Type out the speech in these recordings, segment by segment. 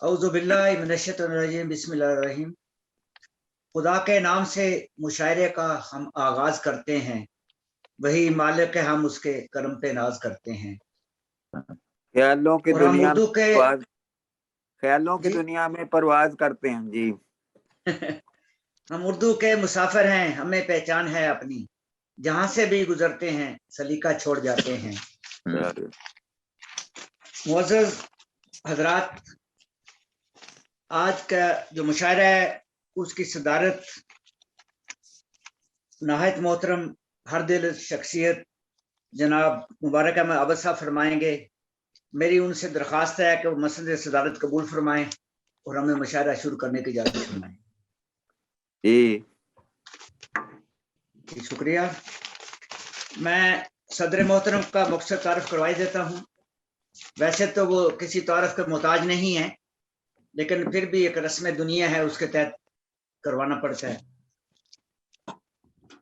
औज़ु बिल्लाहि मिनश्शैतानिर्रजीम बिस्मिल्लाहिर्रहमानिर्रहीम। खुदा के नाम से मुशायरे का हम आगाज करते हैं, वही मालिक है, हम उसके करम पे नाज करते हैं। ख्यालों की और हम दुनिया उर्दू के ख्यालों की जी दुनिया में परवाज करते हैं जी। हम उर्दू के मुसाफिर हैं, हमें पहचान है अपनी, जहां से भी गुजरते हैं सलीका छोड़ जाते हैं। मुअज़्ज़ज़ हजरात, आज का जो मुशायरा है उसकी सदारत नहायत मोहतरम हर दिल शख्सियत जनाब मुबारक अहमद अबद साहब फरमाएंगे। मेरी उनसे दरख्वास्त है कि वो मसनद सदारत कबूल फरमाएं और हमें मुशायरा शुरू करने की इजाजत फरमाएं। जी शुक्रिया। मैं सदर मोहतरम का मकसद तारफ करवाई देता हूँ। वैसे तो वो किसी तारफ के मोहताज नहीं है, लेकिन फिर भी एक रस्म दुनिया है, उसके तहत करवाना पड़ता है।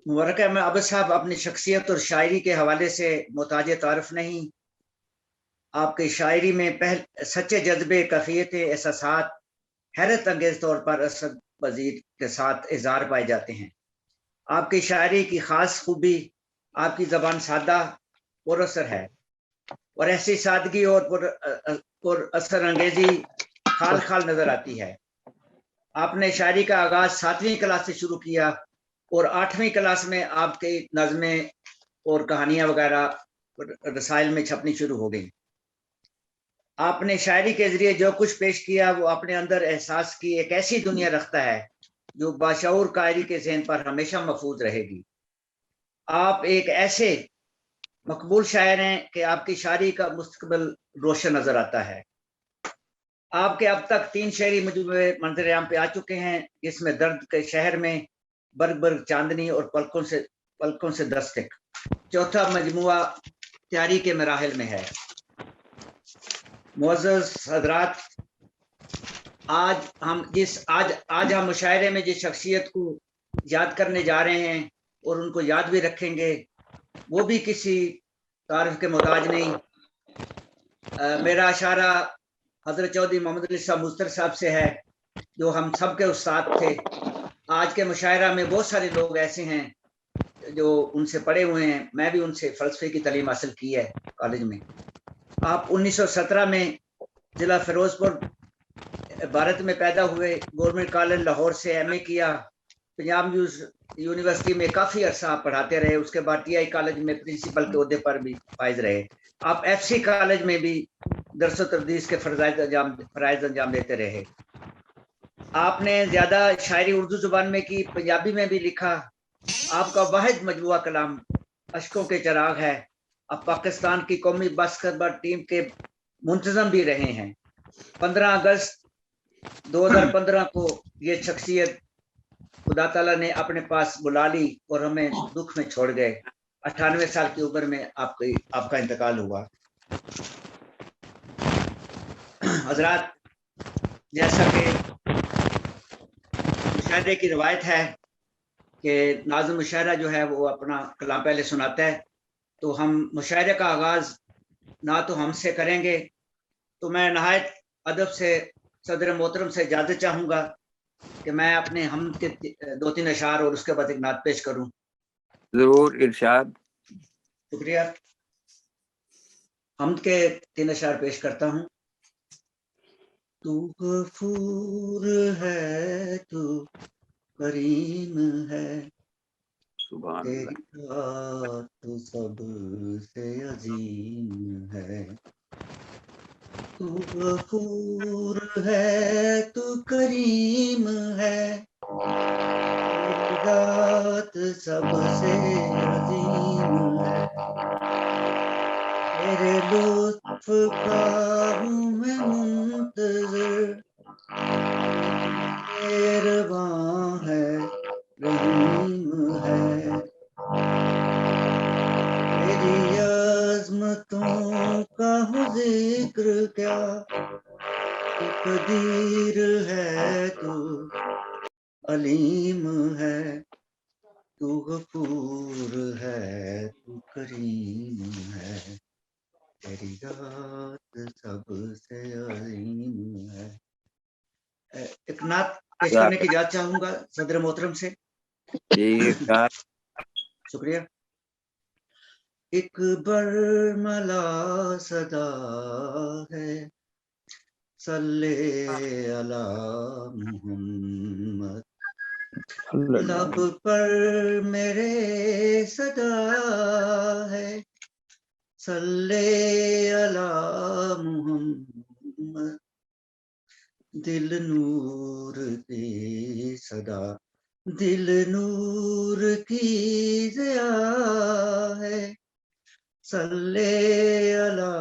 मुबारक अहमद अबद साहब अपनी शख्सियत और शायरी के हवाले से मोहताज तारफ नहीं, आपकी शायरी में सच्चे जज्बे, कफियत, एहसासात हैरत अंगेज तौर पर असद वजीर के साथ इजहार पाए जाते हैं। आपकी शायरी की खास खूबी आपकी जबान सादा और असर है, और ऐसी सादगी और असर अंगेजी खाल खाल नजर आती है। आपने शायरी का आगाज 7वीं क्लास से शुरू किया और 8वीं क्लास में आपकी नज़में और कहानियां वगैरह रसाइल में छपनी शुरू हो गई। आपने शायरी के जरिए जो कुछ पेश किया वो अपने अंदर एहसास की एक ऐसी दुनिया रखता है जो बाशऊर कायरी के ज़हन पर हमेशा महफूज रहेगी। आप एक ऐसे मकबूल शायर हैं कि आपकी शायरी का मुस्तकबिल रोशन नजर आता है। आपके अब तक 3 शेरी मजमूए मंजर आम पे आ चुके हैं, जिसमें दर्द के शहर में, बर्ग बर्ग चांदनी और पलकों से दस्तक। चौथा मजमुआ तैयारी के मराहिल में है। मुअज़्ज़ज़ हज़रात, आज हम मुशायरे में जिस शख्सियत को याद करने जा रहे हैं और उनको याद भी रखेंगे, वो भी किसी तारीफ के मोहताज नहीं। मेरा इशारा हजरत चौधरी मोहम्मद अली साहब मुस्तर साहब से है, जो हम सब के उस्ताद थे। आज के मुशायरा में बहुत सारे लोग ऐसे हैं जो उनसे पढ़े हुए हैं। मैं भी उनसे फलसफे की तालीम हासिल की है कॉलेज में। आप 1917 में जिला फिरोजपुर भारत में पैदा हुए। गवर्नमेंट कॉलेज लाहौर से एमए किया। पंजाब यूनिवर्सिटी में काफ़ी अरसा पढ़ाते रहे। उसके बाद टीआई कॉलेज में प्रिंसिपल के ओहदे पर भी फाइज रहे। आप एफसी कॉलेज में भी दरस तदरीस के फ़राइज़ अंजाम देते रहे। आपने ज़्यादा शायरी उर्दू ज़ुबान में की, पंजाबी में भी लिखा। आपका वाहिद मजबूआ कलाम अशकों के चिराग है। आप पाकिस्तान की कौमी बास्केटबॉल टीम के मुंतज़म भी रहे हैं। 15 अगस्त 2015 को ये शख्सियत खुदा ताला ने अपने पास बुला ली और हमें दुख में छोड़ गए। 98 साल की उम्र में आपका इंतकाल हुआ। हजरात, जैसा कि मुशायरे की रवायत है कि नाज़िम मुशायरा जो है वो अपना कलाम पहले सुनाता है, तो हम मुशायरे का आगाज ना तो हमसे करेंगे, तो मैं नहायत अदब से सदर मोहतरम से इजाजत चाहूंगा कि मैं अपने हम के 2-3 अशार और उसके बाद एक नात पेश करूं। जरूर, इरशाद। शुक्रिया। हम के 3 अशार पेश करता हूं। तू गफूर है, तू करीम है, तेरी बात सबसे अजीम है। तू गफूर है, तू करीम है, तेरी बात सबसे अजीम है। तेरे लुत्फ का हूँ मैं मुंतज़िर, मेहरबान है, रहीम है। तेरी अज़मतों का हूँ ज़िक्र क्या, तू कदीर है, तू अलीम है। तू गफूर है, तू करीम है, तेरी रात सबसे अजीम है। ایک نعت پیش کرنے کی اجازت چاہوں گا صدر محترم سے. جی ارشاد. شکریہ. ایک برملا صدا ہے صلی علی محمد، لب پر میرے صدا ہے صلی علی محمد، دل نور کی صدا، دل نور کی ضیا ہے صلی علی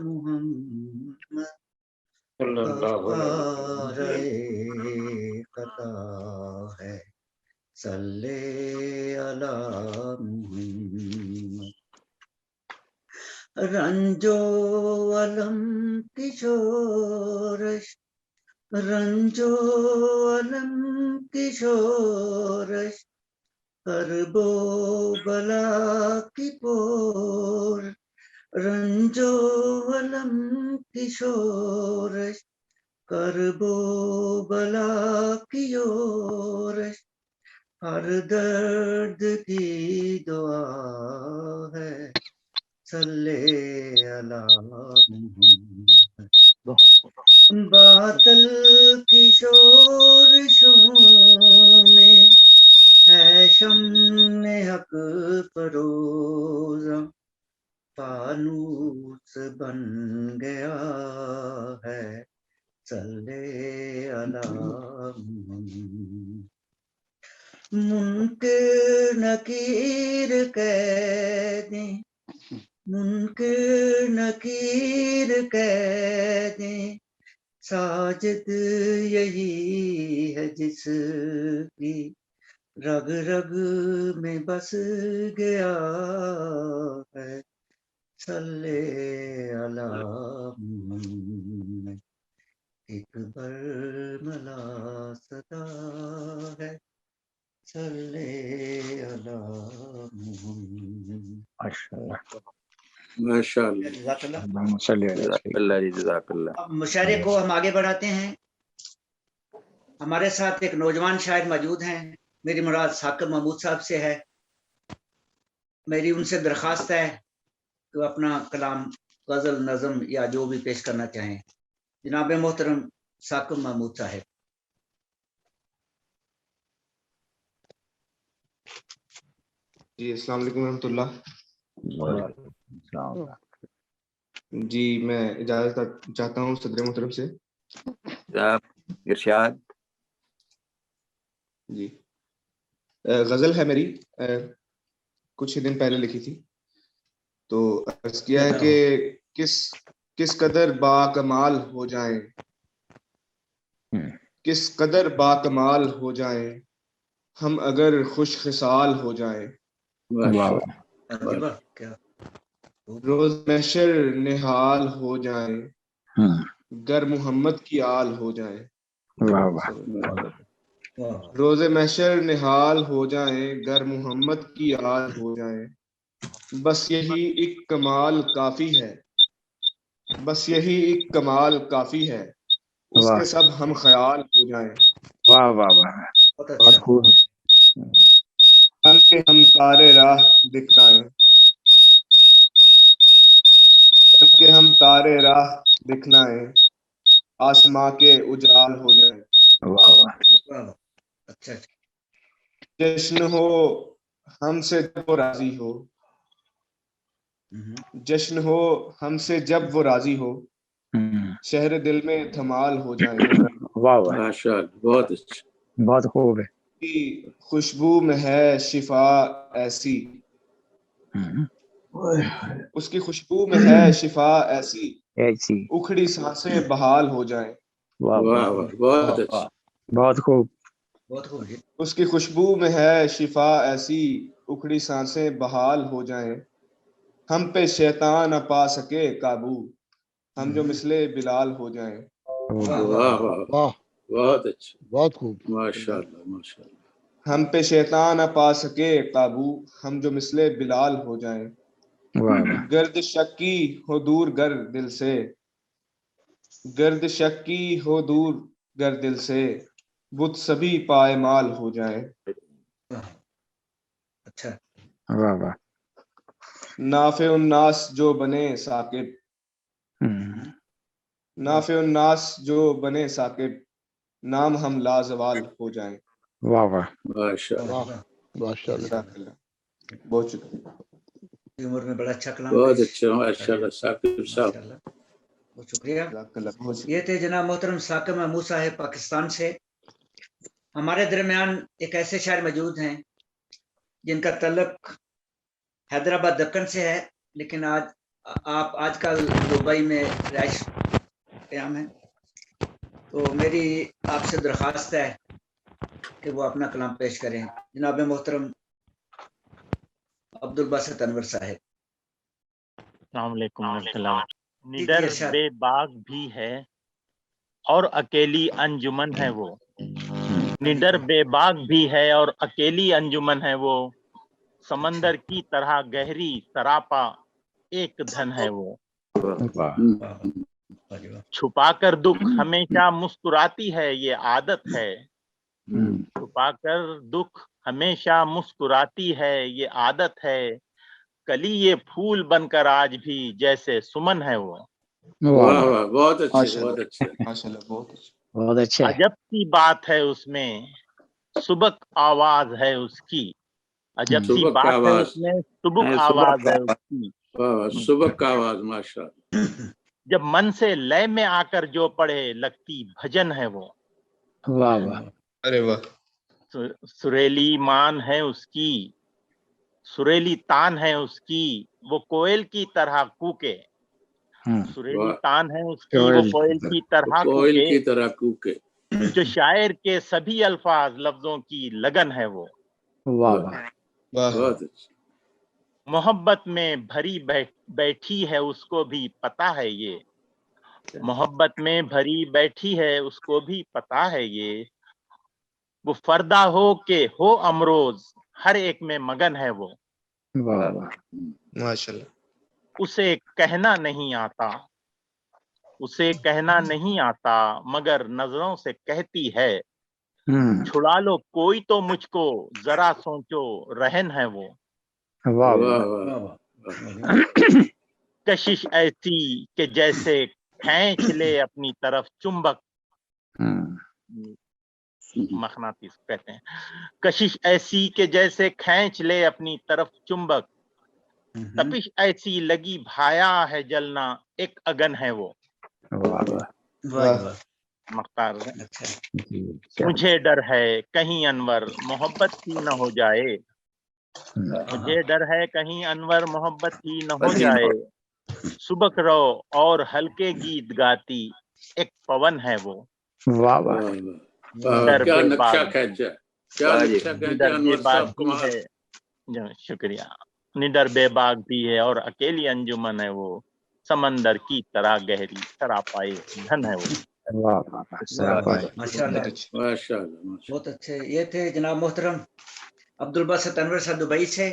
محمد، کفارہ خطا ہے صلی علی محمد. رنجو علم کی شورش، رنجو علم کی شورش، کرب و بلا کی پور، رنجو علم کی شورش، کرب و بلا کی یورش، ہر درد کی دعا ہے صلی علی محمد. باطل کی شورشوں میں ہے شمع حق فروزاں، فانوس بن گیا ہے صلی علی محمد. منکر نکیر کہہ دیں، منکر نکیر کہہ دیں، ساجد یہی ہے جس کی رگ رگ میں بس گیا ہے صلی علی محمد. ایک برملا صدا ہے صلی علی محمد. ماشاء اللہ. جزاک اللہ. جزاک اللہ جی، جزاک اللہ. اب مشاعرے کو ہم آگے بڑھاتے ہیں. ہمارے ساتھ ایک نوجوان شاعر موجود ہیں، میری مراد ثاقب محمود صاحب سے ہے. میری ان سے درخواست ہے کہ وہ اپنا کلام غزل، نظم یا جو بھی پیش کرنا چاہیں. جناب محترم ثاقب محمود صاحب. جی السلام علیکم ورحمۃ اللہ. جی میں اجازت چاہتا ہوں صدر محترم سے. ارشاد. جی غزل ہے میری، کچھ ہی دن پہلے لکھی تھی. تو عرض کیا ہے کہ کس قدر با کمال ہو جائیں، کس قدر با کمال ہو جائیں ہم اگر خوش خصال ہو جائیں. روز محشر نہال ہو جائیں گر محمد کی آل ہو جائیں. روز محشر نہال ہو جائیں گر محمد کی آل ہو جائیں. بس یہی ایک کمال کافی ہے، بس یہی ایک کمال کافی ہے، اس کے سب ہم خیال ہو جائیں. واہ واہ واہ، بہت خوب. کہ ہم تارے راہ دکھلائیں، کہ ہم تارے راہ دکھلائیں، آسماں کے اجال ہو جائیں. واہ واہ. اچھا. جشن ہو ہم سے جب وہ راضی ہو، جشن ہو ہم سے جب وہ راضی ہو، شہر دل میں دھمال ہو جائیں. واہ واہ، ماشاءاللہ، بہت اچھا، بہت خوب ہے. خوشبو میں ہے شفا ایسی، اس کی خوشبو میں ہے شفا ایسی، ایسی اکھڑی سانسیں بحال ہو جائیں. واہ واہ واہ، واہ، بہت اچھا. بہت خوب. بہت خوب. اس کی خوشبو میں ہے شفا ایسی، اکھڑی سانسیں بحال ہو جائیں. ہم پہ شیطان نہ پا سکے قابو، ہم جو مثل بلال ہو جائیں. واہ واہ واہ، بہت اچھا، بہت خوب. ماشاءاللہ ماشاءاللہ. ہم پہ شیطان نہ پا سکے قابو، ہم جو مثل بلال ہو جائیں. گرد شکی ہو دور گر دل سے، گرد شکی ہو دور گر دل سے بت سبھی پائمال ہو جائیں. اچھا. واہ واہ. نافع الناس جو بنے ثاقب، نافع الناس جو بنے ثاقب، نام ہم لازوال ہو جائیں. واہ واہ. ماشاء اللہ. واہ. ماشاء اللہ. جزاک اللہ. بہت شکریہ. یہ عمر میں بڑا اچھا کلام بہت پیش. اچھا. ماشاء اللہ ثاقب صاحب. ماشاءاللہ. بہت شکریہ. جزاک اللہ. بہت یہ شکریہ. تھے جناب محترم ثاقب محمود صاحب پاکستان سے. ہمارے درمیان ایک ایسے شاعر موجود ہیں جن کا تعلق حیدرآباد دکن سے ہے، لیکن آپ آج کل دبئی میں رہائش قیام ہے. تو میری آپ سے درخواست ہے کہ وہ اپنا کلام پیش کریں. جناب محترم عبدالباسط انور صاحب. السلام علیکم ورحمۃ اللہ. جی نڈر ارشاد. بے باغ بھی ہے اور اکیلی انجمن ہے وہ. نڈر بے باغ بھی ہے اور اکیلی انجمن ہے وہ. سمندر کی طرح گہری سراپا ایک دھن ہے وہ. چھپا کر دکھ ہمیشہ مسکراتی ہے یہ عادت ہے. چھپا کر دکھ ہمیشہ مسکراتی ہے یہ عادت ہے. کلی یہ پھول بن کر آج بھی جیسے سمن ہے وہ. واہ واہ. بہت اچھے. ماشاء بہت اللہ. اچھے. ماشاء اللہ. بہت اچھا. بہت اچھے. عجب سی بات ہے اس میں سبک آواز ہے اس کی. عجب سی سبک بات ہے آواز. اس میں سبک آواز ہے اس کی. واہ واہ. صبح کا آواز. ماشاء اللہ. جب من سے لے میں آ کر جو پڑھے لگتی بھجن ہے وہ. واہ واہ. ارے واہ. سریلی مان ہے اس کی، سریلی تان ہے اس کی، وہ کوئل کی طرح کوکے. سریلی تان ہے اس کی، وہ کوئل کی طرح کوئل کوکے. کی طرح کوکے. جو شاعر کے سبھی الفاظ لفظوں کی لگن ہے وہ. واہ واہ. واہ. بہت اچھا. محبت میں بھری بیٹھی ہے اس کو بھی پتا ہے یہ. محبت میں بھری بیٹھی ہے اس کو بھی پتا ہے یہ. وہ فردا ہو کہ ہو امروز ہر ایک میں مگن ہے وہ. واہ واہ. ماشاء اللہ. اسے کہنا نہیں آتا، اسے کہنا نہیں آتا مگر نظروں سے کہتی ہے. چھڑا لو کوئی تو مجھ کو ذرا سوچو رہن ہے وہ. واہ واہ واہ. واہ. کشش ایسی کہ جیسے کھینچ لے اپنی طرف چمبک. مغناطیس کہتے ہیں. کشش ایسی کہ جیسے کھینچ لے اپنی طرف چمبک. تپش ایسی لگی بھایا ہے جلنا ایک اگن ہے وہ. واہ واہ. واہ. مختار اچھا. مجھے ڈر ہے کہیں انور محبت ہی نہ ہو جائے. مجھے ڈر ہے کہیں انور محبت ہی نہ ہو جائے. سبک رو اور ہلکے گیت گاتی ایک پون ہے وہ. واہ واہ. نڈر کیا بے نقشہ باغ، کھینچا. کیا نقشہ کھینچا نڈر بے انور باغ صاحب. بھی کمال. ہے. شکریہ. نڈر بے باغ بھی ہے اور اکیلی انجمن ہے وہ. سمندر کی طرح گہری سراپائے دھن ہے وہ. واہ واہ. ماشاء اللہ. ماشاء اللہ. بہت اچھے. یہ تھے جناب محترم عبدالباسط انور صاحب دبئی سے.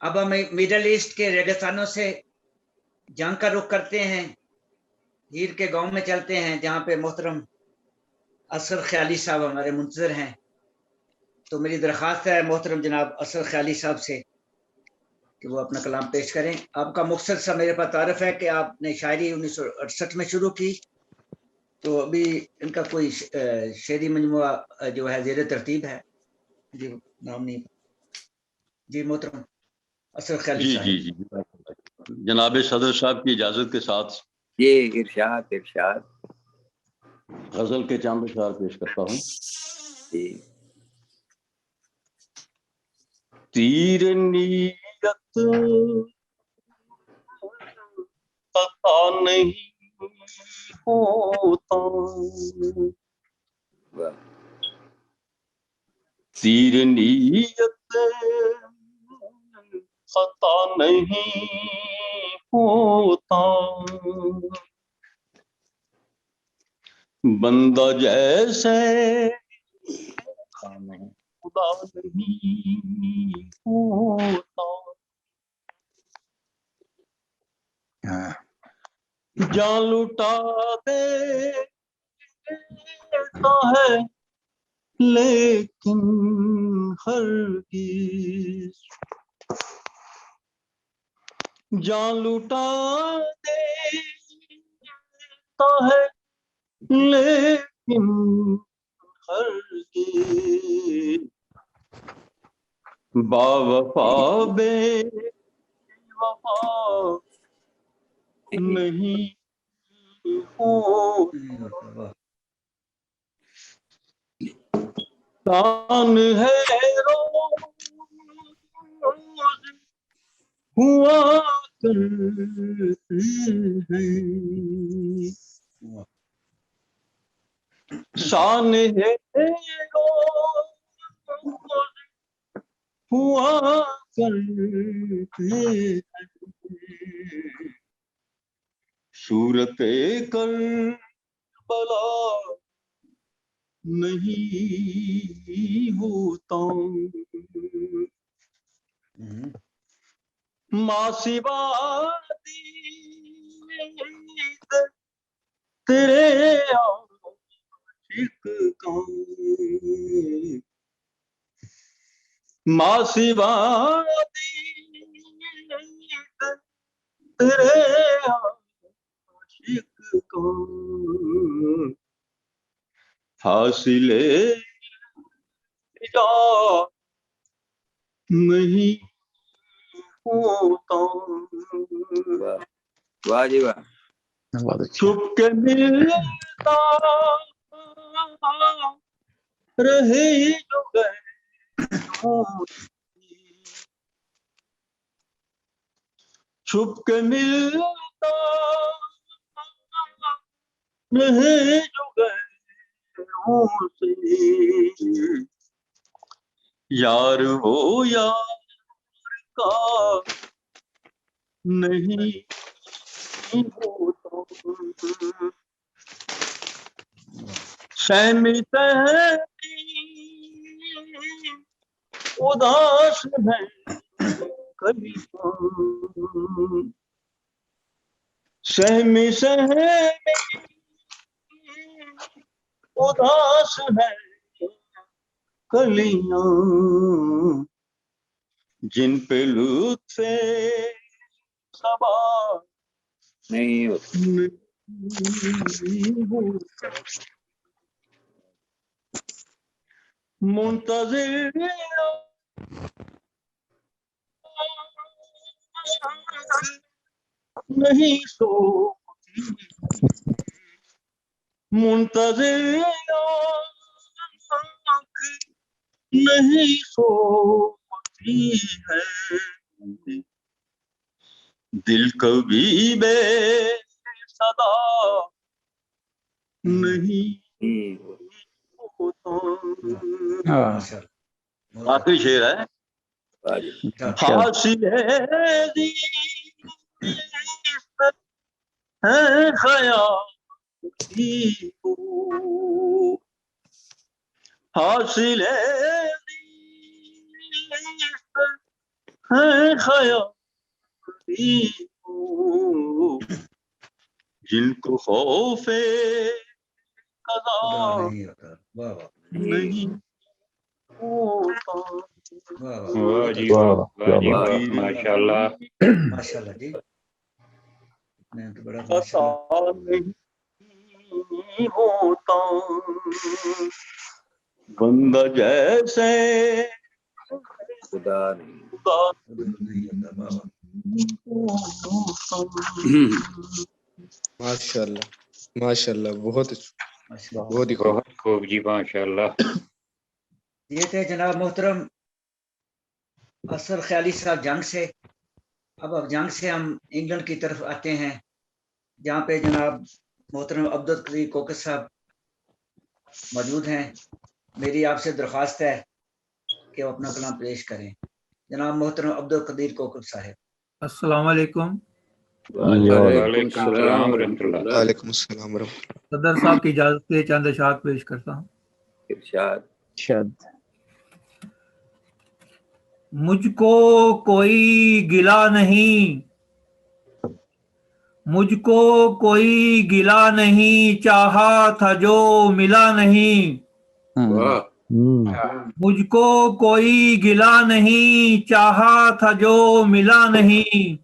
اب ہم میڈل ایسٹ کے ریگستانوں سے جنگ کا رخ کرتے ہیں. ہیر کے گاؤں میں چلتے ہیں جہاں پہ محترم اصغر خیالی صاحب ہمارے منتظر ہیں. تو میری درخواست ہے محترم جناب اصغر خیالی صاحب سے کہ وہ اپنا کلام پیش کریں. آپ کا مختصر سا میرے پاس تعارف ہے کہ آپ نے شاعری 1968 میں شروع کی، تو ابھی ان کا کوئی شعری مجموعہ جو ہے زیر ترتیب ہے. جی نام نہیں. جی محترم اصغر خیالی صاحب. جی جناب صدر صاحب کی اجازت کے ساتھ جی ارشاد ارشاد. غزل کے چاند اشعار پیش کرتا ہوں. جی. تیر نیت پتا نہیں ہوتا، تیر نیت خطا نہیں ہوتا. بندہ جیسے خدا نہیں ہوتا. جان لٹا دے تو ہے لیکن ہرگز جان لوٹا دیتا ہے لیکن ہرگز با وفا بے وفا نہیں ہوتا کان ہے روز ہوا کرتے ہیں شان ہے روز ہوا کرتے ہیں صورت کربلا نہیں ہوتا ماں سوا دید تیرے عاشق کا ماں سوا دید تیرے عاشق کا حاصل جا نہیں ہوتا واہ جی واہ. بہت اچھا. چھپ کے ملتا رہے جو غیروں چھپ کے ملتا رہے جو غیروں سے یار ہو یار کا نہیں ہوتا سہمی سہمی اداس ہے کبھی سہمی سہمی اداس ہے کلیاں جن پہ لطف صبا نہیں ہوتا. منتظر نہیں سوتی منتظر نہیں سوتی ہے دل کبھی بے صدا نہیں ہوتا. آخری شعر ہے. واہ جی. حاصل ہے خیالی کو حاصل ہے خیالی کو جن کو خوف قضا نہیں ہوتا. واہ جی واہ واہ واہ جی واہ. واہ ماشاء اللہ. ماشاءاللہ جی. میں تو بڑا پتا ماشاءاللہ. نہیں ہوتا بندہ جیسے خدا نہیں. خدا نہیں ہوتا. واہ واہ. ماشاءاللہ ماشاءاللہ بہت اچھا ماشاءاللہ. بہت ہی خوب. بہت خوب جی ماشاء اللہ. یہ تھے جناب محترم اصغر خیالی صاحب جنگ سے. اب جنگ سے ہم انگلینڈ کی طرف آتے ہیں جہاں پہ جناب محترم عبدالقدیر کوکر صاحب موجود ہیں. میری آپ سے درخواست ہے کہ وہ اپنا کلام پیش کریں. جناب محترم عبدالقدیر کوکر صاحب. السلام علیکم. وعلیکم السلام ورحمۃ اللہ. وعلیکم السلام ورحمۃ اللہ. صدر صاحب کی اجازت سے چند اشعار پیش کرتا ہوں. ارشاد. شد. مجھ کو کوئی گلہ نہیں मुझ को कोई गिला नहीं, चाहा था जो मिला नहीं। वाह मुझको कोई गिला नहीं, चाहा था जो मिला नहीं।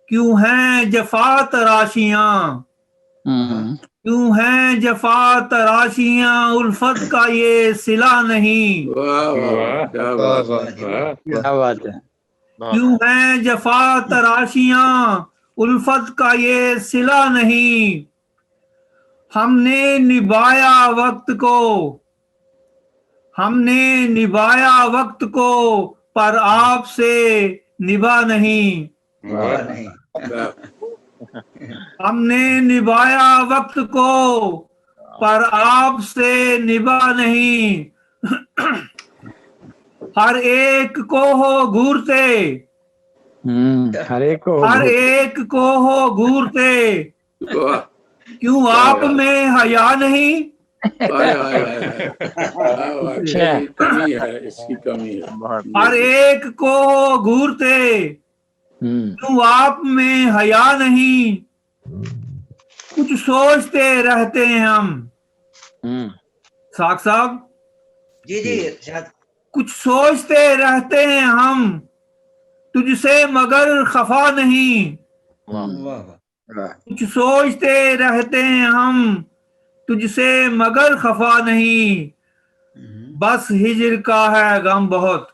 क्यों हैं जफा तराशियां, क्यों हैं जफा तराशियां, उल्फत का ये सिला नहीं। वाह वाह क्या बात है। क्या बात है। क्यों हैं जफा तराशियां, उल्फत का ये सिला नहीं। हमने निभाया वक्त को, हमने निभाया वक्त को, पर आपसे निभा नहीं। हमने निभाया वक्त को, पर आपसे निभा नहीं। हर एक को हो घूरते, हर एक को हर एक को हो घूरते, वाह क्यों आप में हया नहीं। हाय हाय हाय वाह, कमी है, इसकी कमी है। हर एक को हो घूरते, क्यों आप में हया नहीं। कुछ सोचते रहते हैं हम। साख साहब जी जी इरशाद। कुछ सोचते रहते हैं हम, तुझसे मगर खफा नहीं। कुछ सोचते रहते हैं हम, तुझसे मगर खफा नहीं। बस हिजर का है गम बहुत,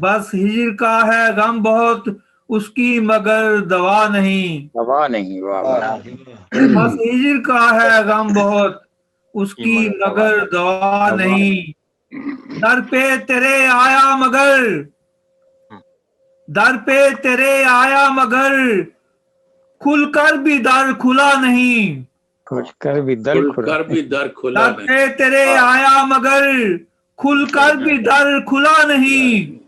बस हिजर का है गम बहुत, उसकी मगर दवा नहीं। दवा नहीं। वाह वाह। बस हिजर का है गम बहुत, उसकी मगर दवा नहीं। दर पे तेरे आया मगर, दर पे तेरे आया मगर, खुलकर भी दर खुला नहीं। खुलकर भी दर खुलकर भी दर खुला दर पे तेरे आया मगर, खुलकर भी दर खुला नहीं।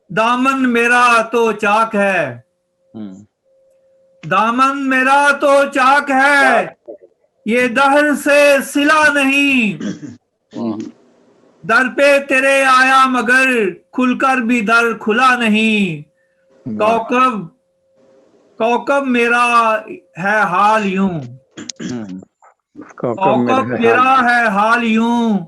दामन मेरा तो चाक है, दामन मेरा तो चाक है, ये दहर से सिला नहीं। दर पे तेरे आया मगर, खुलकर भी दर खुला नहीं। कौकब कौकब मेरा है हाल यूं, कौकब मेरा है हाल यूं,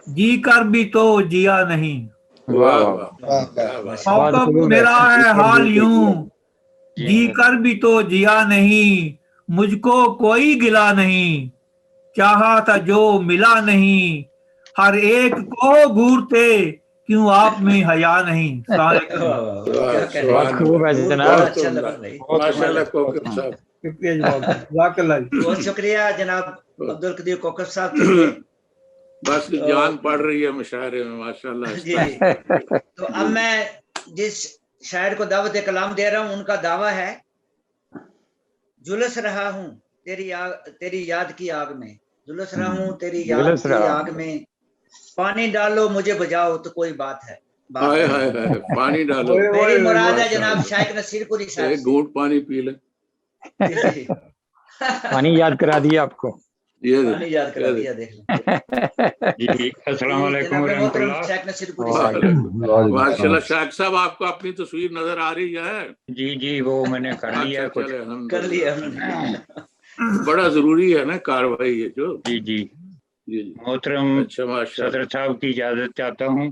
जी कर भी तो जिया नहीं। कौकब मेरा है हाल यूं, जी कर भी तो जिया नहीं। मुझको कोई गिला नहीं, चाहा था जो मिला नहीं। हर एक को घूरते, क्यों आप में हया नहीं। खूब है जनाब। अच्छा लगा भाई। माशाल्लाह कोकब साहब। बहुत शुक्रिया जनाब अब्दुल कदीर कोकब साहब के लिए। बस जान पड़ रही है मुशायरे में माशाल्लाह। जी तो अब मैं जिस शायर को दावत कलाम दे रहा हूँ, उनका दावा है। झुलस रहा हूँ तेरी याद की आग में, झुलस रहा हूँ तेरी याद की आग में। पानी डालो मुझे बुझाओ तो कोई बात है। हाय हाय हाय पानी डालो। मेरी मुराद है जनाब शाइख नसीरपुरी साहब। एक घूंट पानी पी ले। पानी याद करा दिया आपको। ये पानी याद करा दिया, देख लो। जी अस्सलाम वालेकुम रहमतुल्लाह। शाइख नसीरपुरी साहब। माशाल्लाह शाइख साहब आपको अपनी तस्वीर नजर आ रही है। जी जी वो मैंने कर लिया, कुछ कर लिया। बड़ा जरूरी है ना कार्रवाई ये जो। जी जी जी मोहतरम सदर साहब की इजाजत चाहता हूँ।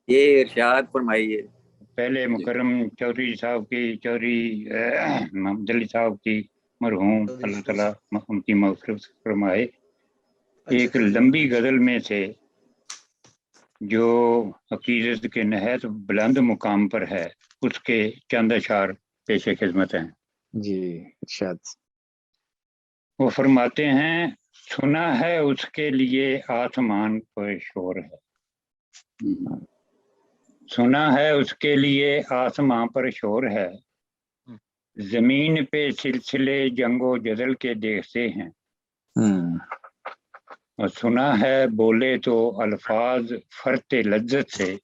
ये इरशाद फरमाइए। पहले मुकर्रम चौधरी साहब की, चौधरी मोहम्मद अली साहब की मरहूम, अल्लाह ताला उनकी मग़फ़िरत फरमाए। एक लंबी गज़ल में से जो अक़ीदत के नहायत बुलंद मुकाम पर है, उसके चंद अशार पेश खिदमत हैं। जी इरशाद। वो फरमाते हैं, सुना है उसके लिए आसमान पर शोर है, सुना है उसके लिए आसमां पर शोर है। जमीन पे सिलसिले जंगो जदल के देखते हैं। और सुना है बोले तो अल्फाज फरते लज्जत से,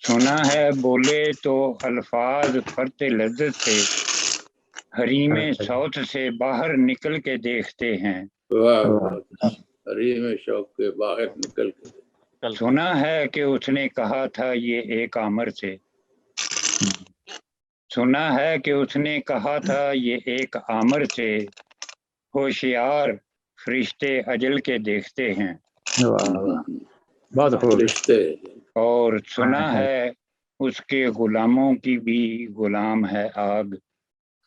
सुना है बोले तो अल्फाज फरते लज्जत से। हरीमे सौत से बाहर निकल के देखते हैं। हरीमे शौक के बाहर निकल के। सुना है कि उसने कहा था ये एक आमर से, सुना है कि उसने कहा था ये एक आमर से होशियार फरिश्ते अजल के देखते हैं, वाह वाह बहुत खूब। रिश्ते और सुना है उसके गुलामों की भी गुलाम है आग।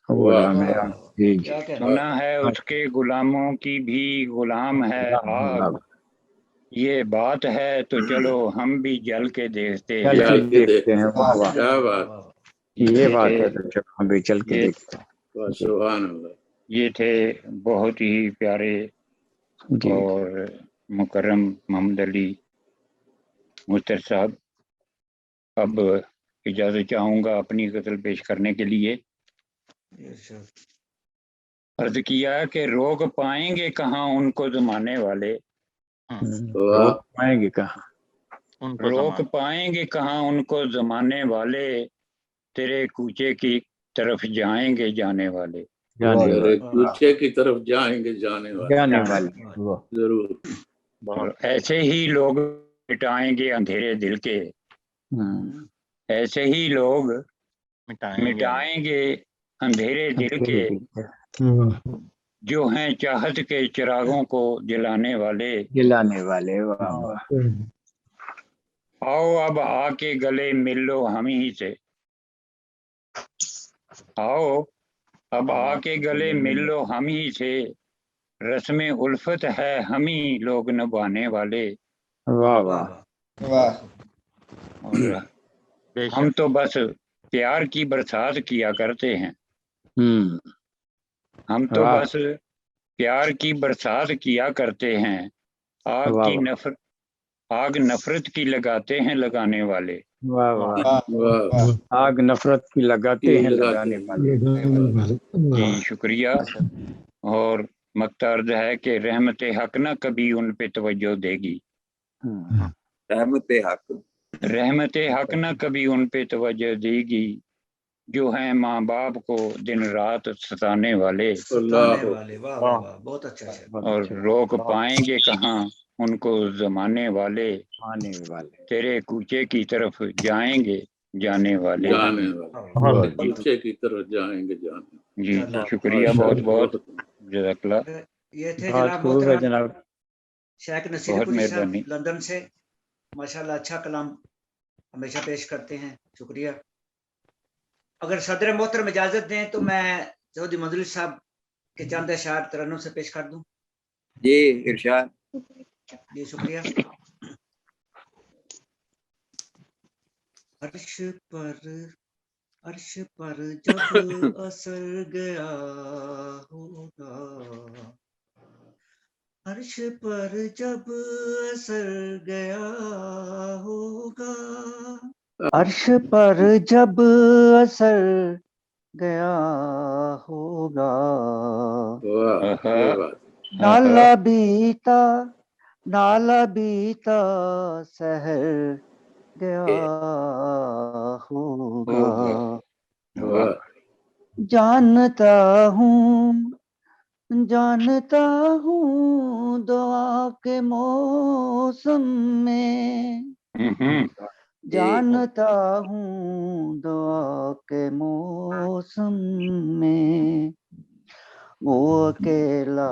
गुलाम है जी जी। क्या कहना सुना है उसके गुलामों की भी गुलाम है आग। ये बात है तो चलो हम भी जल के देखते चल हैं। के जल के देखते हैं। वाह वाह क्या बात, ये बात थे है तो चलो हम भी चल के ये देखते हैं। वाह, सुभान अल्लाह। ये थे बहुत ही प्यारे जी और मुकर्रम मोहम्मद अली मुस्तर साहब। अब इजाजत चाहूंगा अपनी गजल पेश करने के लिए। इरशाद। अर्ज किया कि रोक पाएंगे कहाँ उनको जमाने वाले, वाह, रोक पाएंगे कहाँ। उनको रोक जमाना। पाएंगे कहाँ उनको जमाने वाले, तेरे कूचे की तरफ जाएंगे जाने वाले। जाने तेरे वाले कूचे की तरफ जाएंगे जाने वाले, जाने वाले। जरूर। और ऐसे ही लोग मिटाएंगे अंधेरे दिल के, ऐसे ही लोग मिटाएंगे अंधेरे दिल के, जो हैं चाहत के चिरागों को जलाने वाले। जलाने वाले वाह वाह। आओ अब आके गले मिल लो हम ही से, आओ अब आके गले मिल लो हम ही से, रस्म उल्फत है हम ही लोग निभाने वाले। वाह वाह वाह। वाह। और हम तो बस प्यार की बरसात किया करते हैं, हम तो वाह बस प्यार की बरसात किया करते हैं, आग वाह की नफरत आग नफरत की लगाते हैं लगाने वाले। वाह वाह। वाह, आग नफरत की लगाते हैं लगाते लगाने हैं। वाले। जी शुक्रिया। और मक्ता अर्ज है कि रहमत हक ना कभी उन पे तवज्जो देगी, रहमत हक रहमत हक ना कभी उन पे तवज्जो देगी, जो हैं माँ बाप को दिन रात सताने वाले। सताने वाले। वाह वाह वाह, बहुत अच्छा शेर। और रोक पाएंगे कहाँ उनको जमाने वाले, आने वाले। तेरे कूचे की तरफ जाएंगे जाने वाले। जाने वाले, कूचे की तरफ जाएंगे जाने। जी शुक्रिया बहुत बहुत, जज़ाकल्लाह। ये थे बहुत जनाब खूब है मोहतरम जनाब। शेख बहुत नसीरुपुरी साहब मेहरबानी। लंदन से। माशाल्लाह अच्छा कलाम हमेशा पेश करते हैं, शुक्रिया। अगर सदर मोहतरम इजाजत दें तो मैं चौधरी मंजूर साहब के चंद अशआर तरन्नुम से पेश कर दूं। जी इरशाद। जी शुक्रिया। अर्श पर जब असर गया होगा, अर्श पर जब असर गया होगा, अर्श पर जब असर गया होगा, वाह, क्या बात। नाला बीता शहर गया होगा। वाह, जानता हूँ दुआ के मौसम में, जानता हूँ दुआ के मौसम में, वो अकेला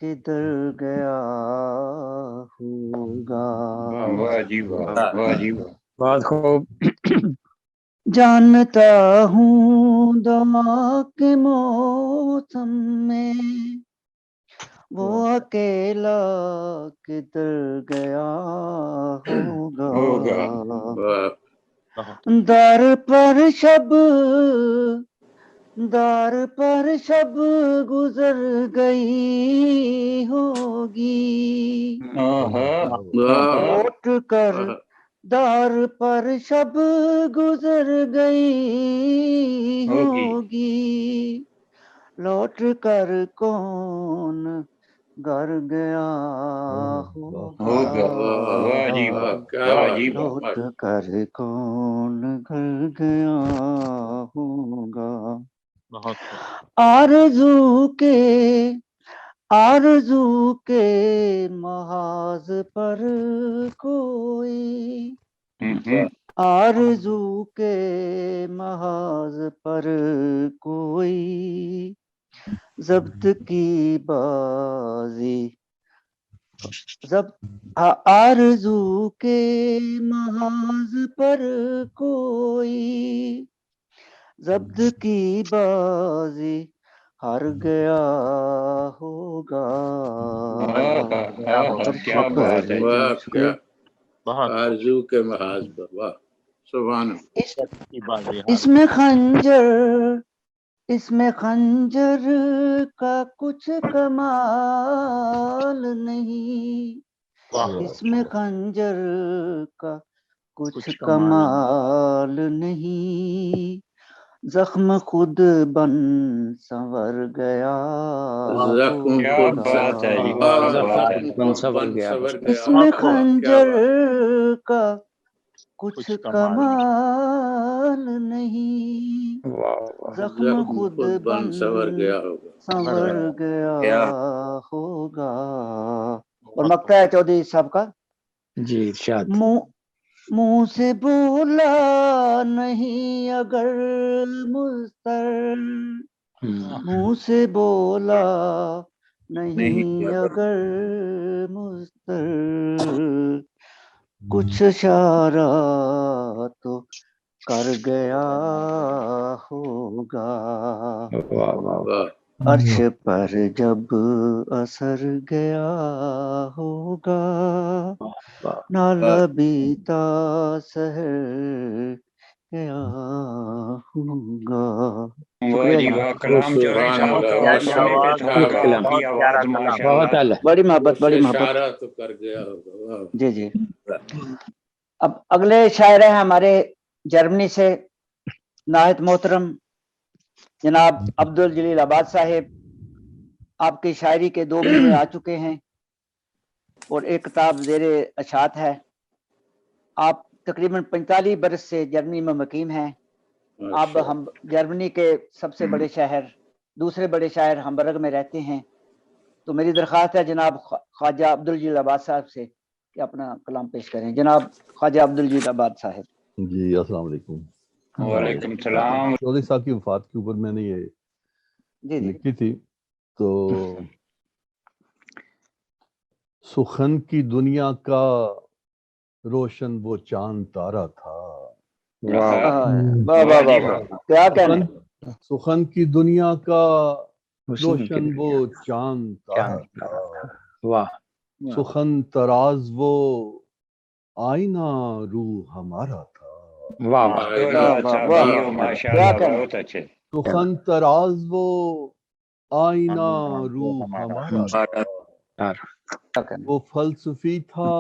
किधर गया होगा। वाह जी वाह, वाह जी वाह। बहुत खूब। जानता हूँ दुआ के मौसम में, वो अकेला किधर गया होगा। वाह, दर पर शब गुजर गई होगी, लौट कर दर पर शब गुजर गई होगी, लौट कर कौन घर गया होगा। वाह जी वाह, क्या वाह बात। जी वाह। लौट कर कौन घर गया होगा। बहुत आरज़ू के महाज पर कोई آرزو کے محاذ پر کوئی ضبط کی بازی، آرزو کے محاذ پر کوئی ضبط کی بازی ہار گیا ہوگا، کیا بات ہے، واہ کیا بہت آرزو کے محاذ پر، واہ سبحان اللہ۔ کی بازی اس میں خنجر کا کچھ کمال نہیں، اس میں خنجر کا کچھ کمال نہیں، زخم خود بن سنور گیا زخم کیا خود بات ہے جی، واہ، کیا بات ہے۔ زخم خود بن سنور گیا، اس میں کیا خنجر بات۔ کا کچھ کمال نہیں، زخم خود بن سنور گیا ہوگا، سنور گیا ہوگا۔ اور مقطع ہے چودھری صاحب کا، جی ارشاد۔ منہ سے بولا نہیں اگر مضطر، منہ سے بولا نہیں اگر مضطر، کچھ اشارہ تو کر گیا ہوگا، واہ عرش پر جب اثر گیا ہوگا، نالا بیتا سحر گیا ہوگا۔ واہ جی واہ، کلام چوری صاحب کا بہت سمے پہ تھا، آپ کی آواز ماشاءاللہ بہت اعلیٰ، بڑی محبت، بڑی محبت۔ اشارہ تو کر گیا ہوگا، واہ۔ جی جی۔ اب اگلے شاعر ہیں ہمارے جرمنی سے نہایت محترم جناب عبدالجلیل آباد صاحب، آپ کی شاعری کے 2 مجموعے آ چکے ہیں اور ایک کتاب زیر اشاعت ہے۔ آپ تقریباً 45 برس سے جرمنی میں مقیم ہیں۔ اب ہم جرمنی کے سب سے بڑے شہر، دوسرے بڑے شاعر ہمبرگ میں رہتے ہیں، تو میری درخواست ہے جناب خواجہ عبدالجلیل آباد صاحب سے کہ اپنا کلام پیش کریں۔ جناب خواجہ عبدالجلیل آباد صاحب۔ جی السلام علیکم۔ وعلیکم السلام۔ چودھری صاحب کی وفات کے اوپر میں نے یہ لکھی تھی، تو سخن کی دنیا کا روشن وہ چاند تارا تھا، کیا کہنا ہے؟ سخن کی دنیا کا روشن وہ چاند تارا تھا، سخن تراز وہ آئینہ روح ہمارا تھا، بہت اچھے۔ سخن تراز وہ آئینہ روح ہمارا تھا، وہ فلسفی تھا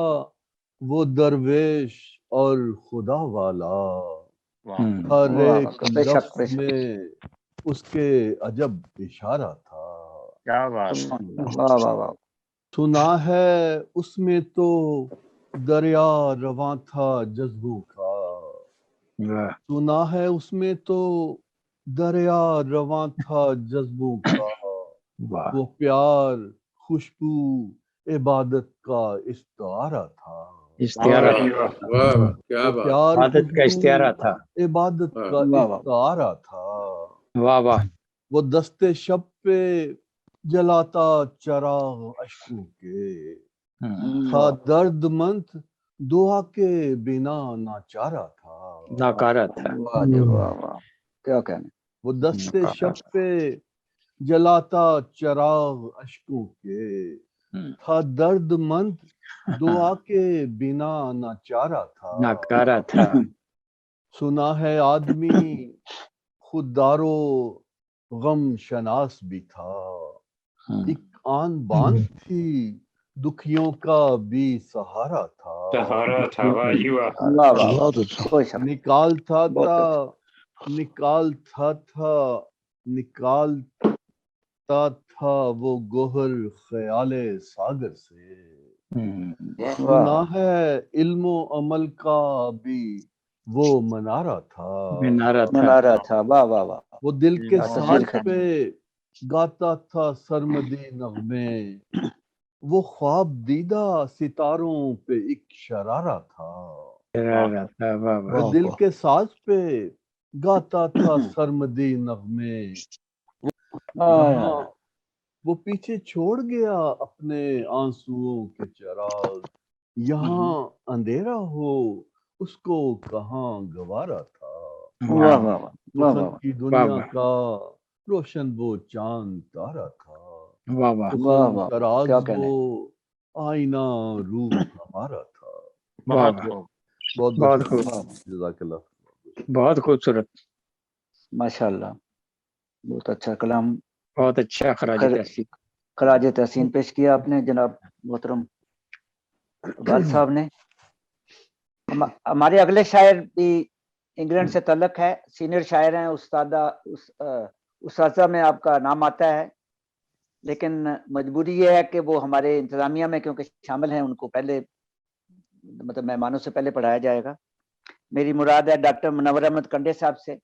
وہ درویش اور خدا والا، ہر ایک لفظ میں اس کے عجب اشارہ تھا، کیا بات۔ سنا ہے اس میں تو دریا رواں تھا جذبوں کا، سنا ہے اس میں تو دریا رواں تھا جذبوں کا، وہ پیار خوشبو عبادت کا استعارہ تھا، پیار اشتہارہ تھا، عبادت کا استعارہ تھا، وہ دستے شب پہ جلاتا چراغ اشکوں کے، تھا درد مند دعا کے بنا ناچارہ تھا، کیا کہنا، وہ دستے شب پہ جلاتا چراغ اشکوں کے، تھا درد مند دعا کے بنا ناچارہ تھا، سنا ہے آدمی خوددارو غم شناس بھی تھا، ایک آن بان تھی دکھیوں کا بھی سہارا تھا، نکالتا تھا وہ گوہر خیال ساگر سے، سنا ہے علم و عمل کا بھی وہ منارہ تھا، وہ دل کے ساز پہ گاتا تھا سرمدی نغمے، وہ خواب دیدہ ستاروں پہ ایک شرارہ تھا، रहा था। वाह वाह। मैं दिल के साज पे गाता था सरमदी नगमे, यहाँ वो पीछे छोड़ गया अपने आंसुओं के चिराग, यहाँ अंधेरा हो उसको कहाँ गवारा था। वाह वाह वाह वाह हुस्न वाह की दुनिया का रोशन वो चांद तारा था, वाह वाह। वाह वाह, तराज क्या वो कहने। आईना रूप हमारा था। वाह बहुत वाह। खूब। बहुत बहुत खूब, जज़ाकल्लाह। बहुत खूबसूरत, माशाल्लाह, बहुत अच्छा कलाम, बहुत अच्छा खराज खर- तहसीन। खराज तहसीन पेश किया आपने जनाब मोहतरम इकबाल साहब ने। हमारे अगले शायर भी इंग्लैंड से तल्लक है, सीनियर शायर हैं, उस्तादा में आपका नाम आता है, लेकिन मजबूरी ये है कि वो हमारे इंतजामिया में क्योंकि शामिल हैं, उनको पहले मतलब मेहमानों से पहले पढ़ाया जाएगा। मेरी मुराद है डॉक्टर मुनव्वर अहमद कंडे साहब से।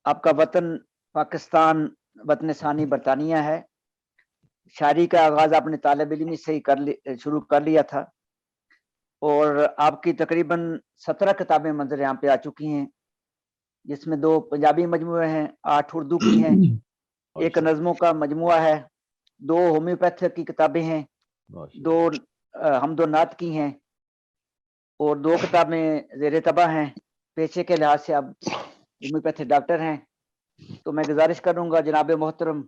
आपका वतन पाकिस्तान, वतन सानी बरतानिया है। शायरी का आगाज आपने तालिब इल्मी से ही शुरू कर लिया था, और आपकी तकरीबन 17 किताबें मंजर यहाँ पे आ चुकी हैं, जिसमें 2 पंजाबी मजमुए हैं, 8 उर्दू की हैं, 1 नज़मों का मजमुआ है, 2 होम्योपैथिक की किताबें हैं, 2 हमदो नात की हैं, और 2 किताबें ज़ेर तबा हैं। पेशे के लिहाज से आप होम्योपैथिक डॉक्टर हैं, तो मैं गुजारिश करूंगा जनाब मोहतरम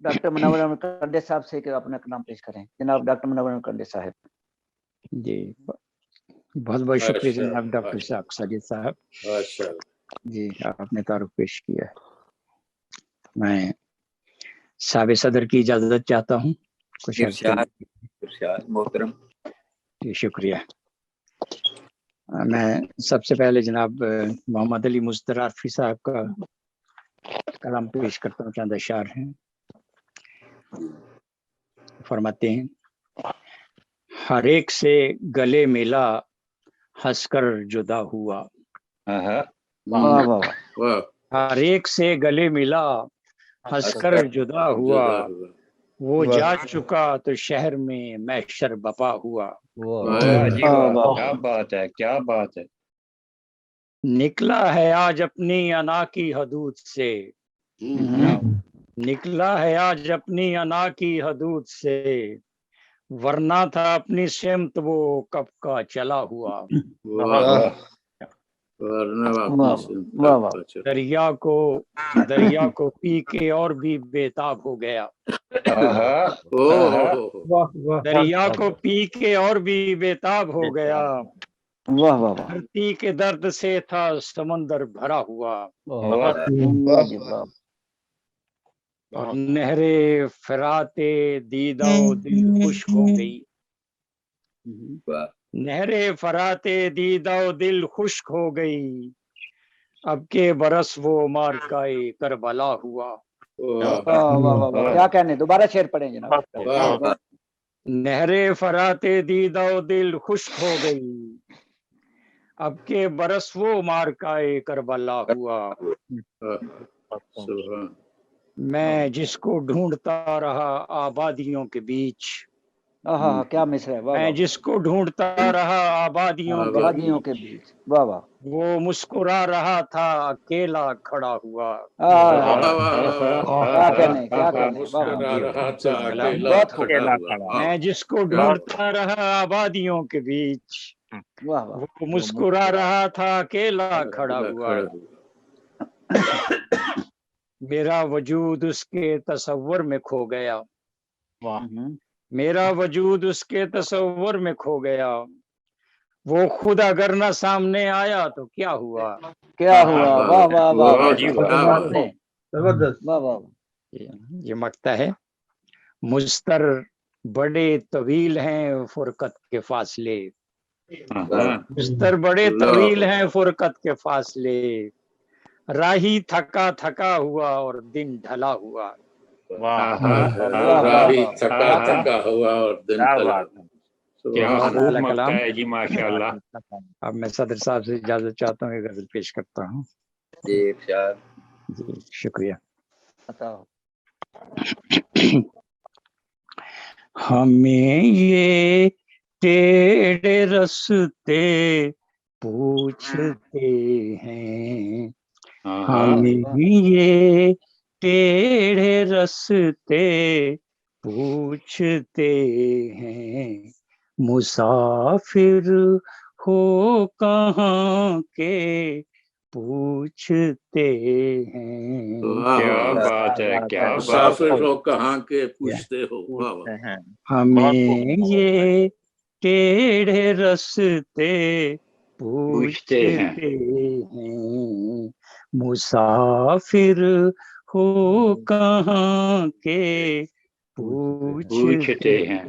डॉक्टर मुनव्वर अहमद कंडे साहब से कि अपना कलाम पेश करें। जनाब डॉक्टर मुनव्वर अहमद कंडे साहब। जी बहुत बहुत शुक्रिया जनाब डॉक्टर साहब साजिद साहब जी, आपने तारुफ पेश किया है। मैं साहब सदर की इजाजत चाहता हूँ कुछ अर्ज करने की। इरशाद मोहतरम। जी शुक्रिया। मैं सबसे पहले जनाब मोहम्मद अली मुज़्फ़र आरफी साहब का कलाम पेश करता हूँ। चंद अशार हैं, फरमाते हैं, हर एक से गले मिला हंसकर जुदा हुआ, हर एक से गले मिला हंसकर जुदा हुआ, वो जा चुका तो शहर में महशर बपा हुआ। वाह जी वाह, क्या बात है, क्या बात है। निकला है आज अपनी अना की हदूद से, निकला है आज अपनी अना की हदूद से, वरना था अपनी सिमत वो कब का चला हुआ। दरिया को पी के और भी बेताब हो गया, दरिया को पी के और भी बेताब हो गया, वाह वाह वाह, धरती के दर्द से था समंदर भरा हुआ, और नहरे फराते दीदाओ दिल खुश्क हो गई, नहरे फराते दीदाओ दिल खुश्क हो गई, अब के बरस वो मारकाए करबला हुआ। क्या कहने, दोबारा शेर पढ़ें जनाब। नहरे फराते दीदाओ दिल खुश्क हो गई, अब के बरस वो मारकाए करबला हुआ। मैं जिसको ढूंढता रहा आबादियों के बीच, क्या मिसरा है, वाह मैं जिसको ढूंढता रहा आबादियों के बीच, वाह वाह, वो मुस्कुरा रहा था अकेला खड़ा हुआ। क्या कहने, क्या कहने, बहुत खूब। मैं जिसको ढूंढता रहा आबादियों के बीच, वाह वाह, वो मुस्कुरा रहा था अकेला खड़ा हुआ। मेरा वजूद उसके तसव्वुर में खो गया, मेरा वजूद उसके तसव्वुर में खो गया, वो खुद अगर न सामने आया तो क्या हुआ, क्या हुआ, वाह वाह वाह, जबरदस्त, वाह वाह। ये मकता है, मुस्तर बड़े तवील हैं फुरकत के फासले, मुस्तर बड़े तवील हैं फुरकत के फासले, राही थका थका हुआ और दिन ढला हुआ। राही थका थका हुआ और दिन ढला। क्या खूब मकता है जी, माशाअल्लाह। अब मैं सदर साहब से इजाजत चाहता हूँ, गजल पेश करता हूँ। जी इरशाद। जी शुक्रिया। हमें ये टेढ़े रस्ते पूछते हैं हमें ये टेढ़े रस्ते पूछते हैं मुसाफिर हो कहाँ के पूछते हैं। क्या बात है, क्या बात मुसाफिर है। हो कहाँ के पूछते हो। वाह वाह। हमें ये टेढ़े रस्ते पूछते हैं मुसाफिर हो कहाँ के पूछते हैं।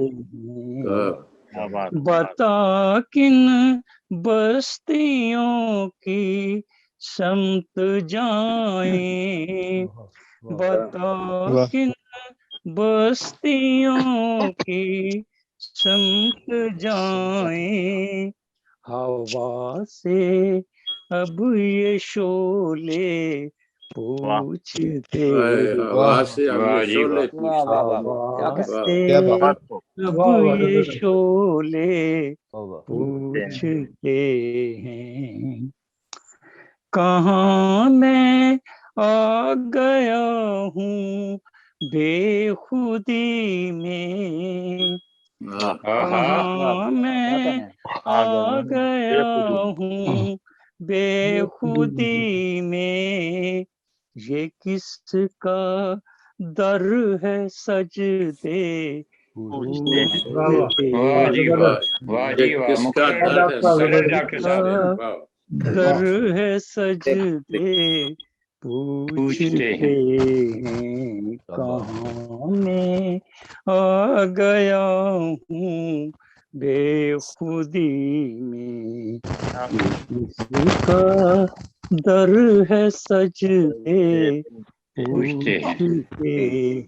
बता किन बस्तियों की समत जाएं, बता किन बस्तियों की समत जाएं, हवा से अब ये शोले पूछते हवा से अब ये शोले हवा से अब ये शोले पूछते हैं कहाँ मैं आ गया हूँ बेखुदी में, कहाँ मैं आ गया हूँ बेखुदी में, ये किसका दर है सजदे पूछते वाह जी वाह, वाह जी वाह। मुकर्रर डॉक्टर साहब। दर है सजदे पूछते हैं कहाँ मैं आ गया हूँ बेखुदी में, किसका दर है सजदे पूछते हैं।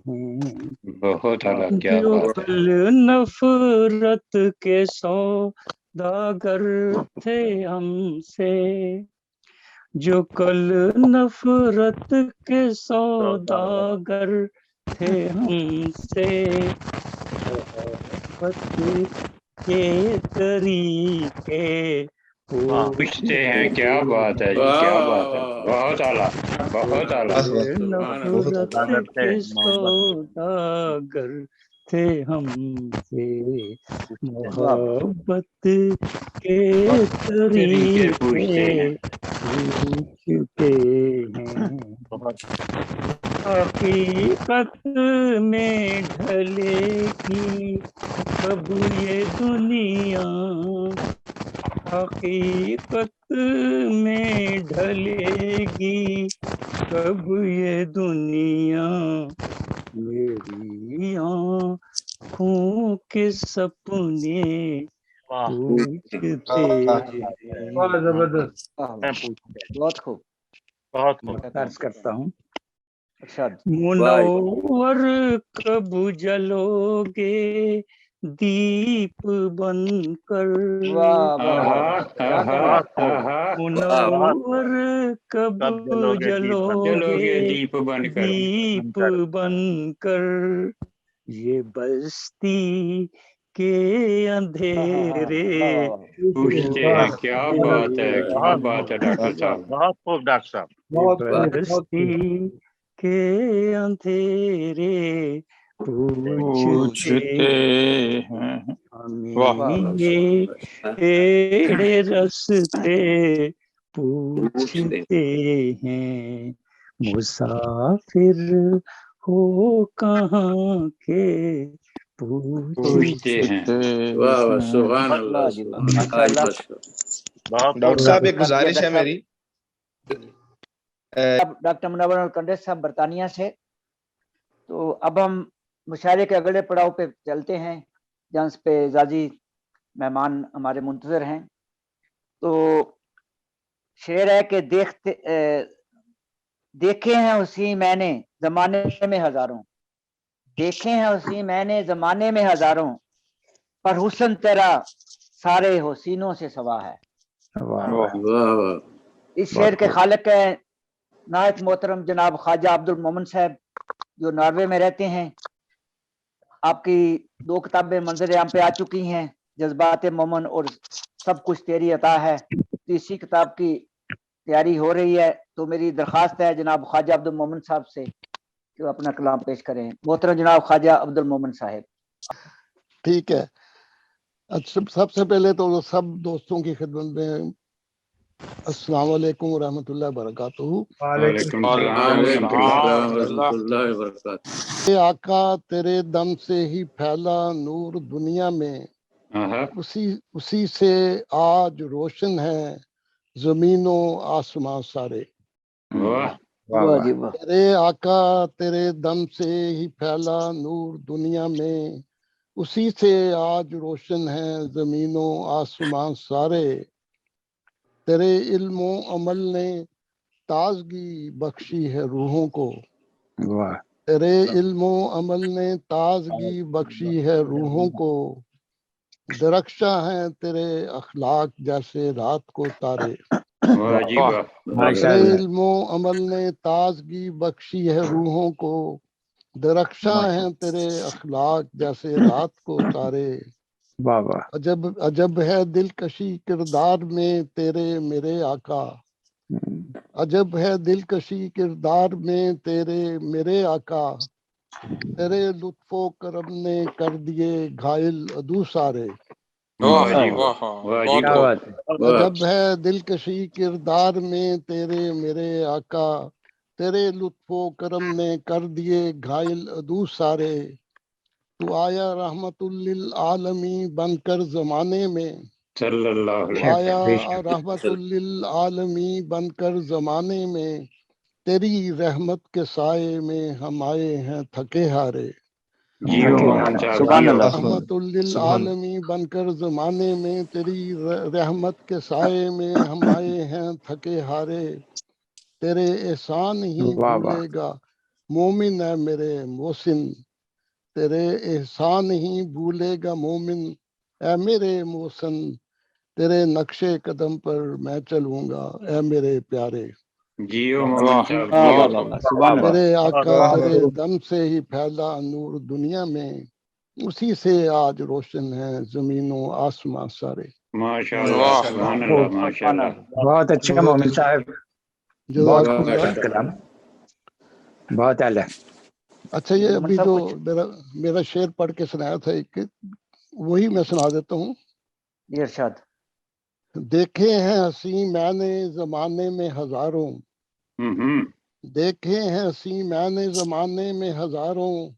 बहुत आला, क्या जो बात है। कल नफरत के सौदागर थे हमसे, जो कल नफरत के सौदागर थे हमसे, मोहब्बत के तरीके पूछते हैं। क्या बात है जी, क्या बात है। बहुत आला, बहुत आला। नफरत के सौदागर थे हमसे, मोहब्बत के तरीके पूछते हैं। हकीकत में ढलेगी कब ये दुनिया, हकीकत में ढलेगी कब ये दुनिया, मेरी आँखों के सपने पूछते हैं। बहुत खूब, बहुत खूब। अर्ज करता हूँ। अच्छा, मुनव्वर कब जलोगे दीप बनकर, मुनव्वर कब जलोगे दीप बनकर, ये बस्ती के अंधेरे पूछते हैं। क्या बात है, क्या बात है डॉक्टर साहब। बहुत खूब डॉक्टर साहब। बस्ती के अंधेरे पूछते हैं हमें ये टेढ़े रस्ते पूछते हैं मुसाफिर हो कहाँ के पूछते हैं। वाह वाह, सुभान अल्लाह। डॉक्टर साहब एक गुजारिश है मेरी। डॉक्टर मुनव्वर और कंडेस साहब बरतानिया से। तो अब हम मुशायरे के अगले पड़ाव पे चलते हैं जहाँ पे जाजी मेहमान हमारे मुंतजर हैं। तो शेर है कि देखे हैं उसी मैंने जमाने में हजारों, देखे हैं उसी मैंने जमाने में हजारों, पर हुस्न तेरा सारे हुसीनों से सवा है। इस शेर के खालिक है नायत मोहतरम जनाब ख्वाजा अब्दुल मोमन साहब, जो नॉर्वे में रहते हैं। आपकी 2 किताबें मंजर आम पे आ चुकी हैं, जज्बात मोमन और सब कुछ तेरी अता है। तो इसी किताब की तैयारी हो रही है, तो मेरी दरख्वास्त है जनाब ख्वाजा अब्दुल मोमन साहब से कि वो अपना कलाम पेश करें। मोहतरम जनाब ख्वाजा अब्दुल मोमन साहब। ठीक है। अच्छा, सबसे पहले तो सब दोस्तों की खिदमत में अस्सलाम वालेकुम व रहमतुल्लाहि व बरकातुहू। वालेकुम रहमतुल्लाहि व बरकातहू। ए आका तेरे दम से ही फैला नूर दुनिया में, उसी से आज रोशन है जमीनों आसमां सारे। तेरे आका तेरे दम से ही फैला नूर दुनिया में, उसी से आज रोशन है जमीनों आसमां सारे। तेरे इल्मो अमल ने ताजगी बख्शी है रूहों को, तेरे इल्मो अमल ने ताजगी बख्शी है रूहों को। दरख्शा हैं तेरे अखलाक जैसे रात को तारे। तेरे इल्मो अमल ने ताजगी बख्शी है रूहों को, दरख्शा हैं तेरे अखलाक जैसे रात को तारे। अजब अजब है दिलकशी किरदार में तेरे मेरे आका, अजब है दिलकशी किरदार में तेरे मेरे आका। तेरे लुत्फो करम ने कर दिए घायल अदू सारे। अजब है दिलकशी किरदार में तेरे मेरे आका, तेरे लुत्फो करम ने कर दिए घायल अदू सारे। तू आया रहमतुल लिल आलमी बनकर जमाने में, आया रहमतुल लिल आलमी बनकर जमाने में। तेरी रहमत के साए में हम आए हैं थके हारे। रहमतुल लिल आलमी बनकर जमाने में, तेरी रहमत के साए में हम आए हैं थके हारे। तेरे एहसान ही भूलेगा मोमिन है मेरे मोहसिन, तेरे एहसान ही भूलेगा मोमिन ऐ मेरे मोहसिन। तेरे नक्शे कदम पर मैं चलूंगा ऐ मेरे प्यारे। तेरे आका तेरे दम से ही फैला नूर दुनिया में, उसी से आज रोशन है जमीनों आसमां सारे। बहुत अच्छा मोमिन साहब, बहुत खूबसूरत कलाम, बहुत आला। अच्छा, ये अभी जो मेरा शेर पढ़ के सुनाया था एक, वही मैं सुना देता हूँ। इरशाद। देखे हैं हसी मैंने जमाने में हजारों, देखे हैं हसी मैंने जमाने में हजारों,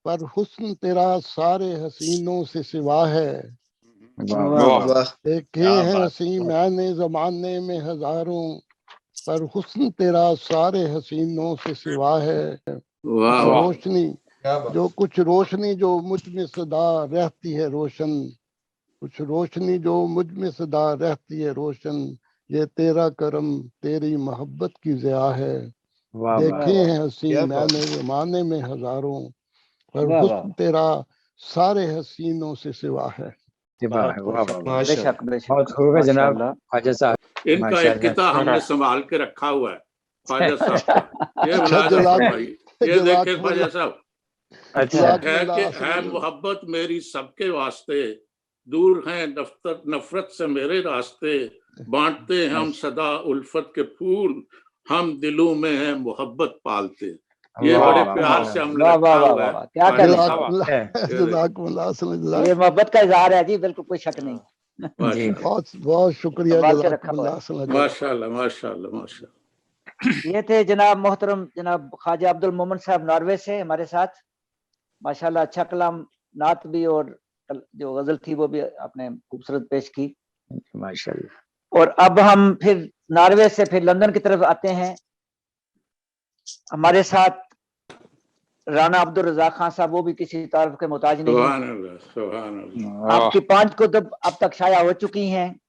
पर हुस्न तेरा सारे हसीनों से सिवा है। देखे हैं हसी मैंने जमाने में हजारों, पर हुस्न तेरा सारे हसीनों से सिवा है। रोशनी जो कुछ रोशनी जो मुझ में सदा रहती है रोशन, कुछ रोशनी जो मुझ में सदा रहती है रोशन। ये तेरा करम तेरी मोहब्बत की ज़िया है। देखे हैं हसी मैंने ज़माने में हजारों, पर हुस्न तेरा सारे हसीनों से सिवा है। बहुत खूब है जनाब ख्वाजा साहब। इनका एक किताब हमने संभाल के रखा हुआ है ख्वाजा साहब। ये ये देखे ख्वाजा साहब, है कि है मोहब्बत मेरी सबके वास्ते, दूर हैं नफरत से मेरे रास्ते। बांटते हैं हम सदा उल्फत के फूल, हम दिलों में है मोहब्बत पालते। ये बड़े प्यार से हमने रखा हुआ है। क्या कर ये मोहब्बत का इजहार है जी, बिल्कुल कोई शक नहीं। बहुत बहुत शुक्रिया। माशाल्लाह माशाल्लाह माशाल्लाह। ये थे जनाब मोहतरम जनाब ख्वाजा अब्दुल मोमन साहब नॉर्वे से हमारे साथ। माशाल्लाह अच्छा कलाम, नात भी और जो गजल थी वो भी आपने खूबसूरत पेश की माशाल्लाह। और अब हम फिर नॉर्वे से फिर लंदन की तरफ आते हैं। हमारे साथ राना अब्दुल रज़ाक खान साहब, वो भी किसी तारीफ के मोहताज नहीं। सुभान अल्लाह, सुभान अल्लाह। आपकी 5 कुतुब अब तक शाया हो चुकी हैं।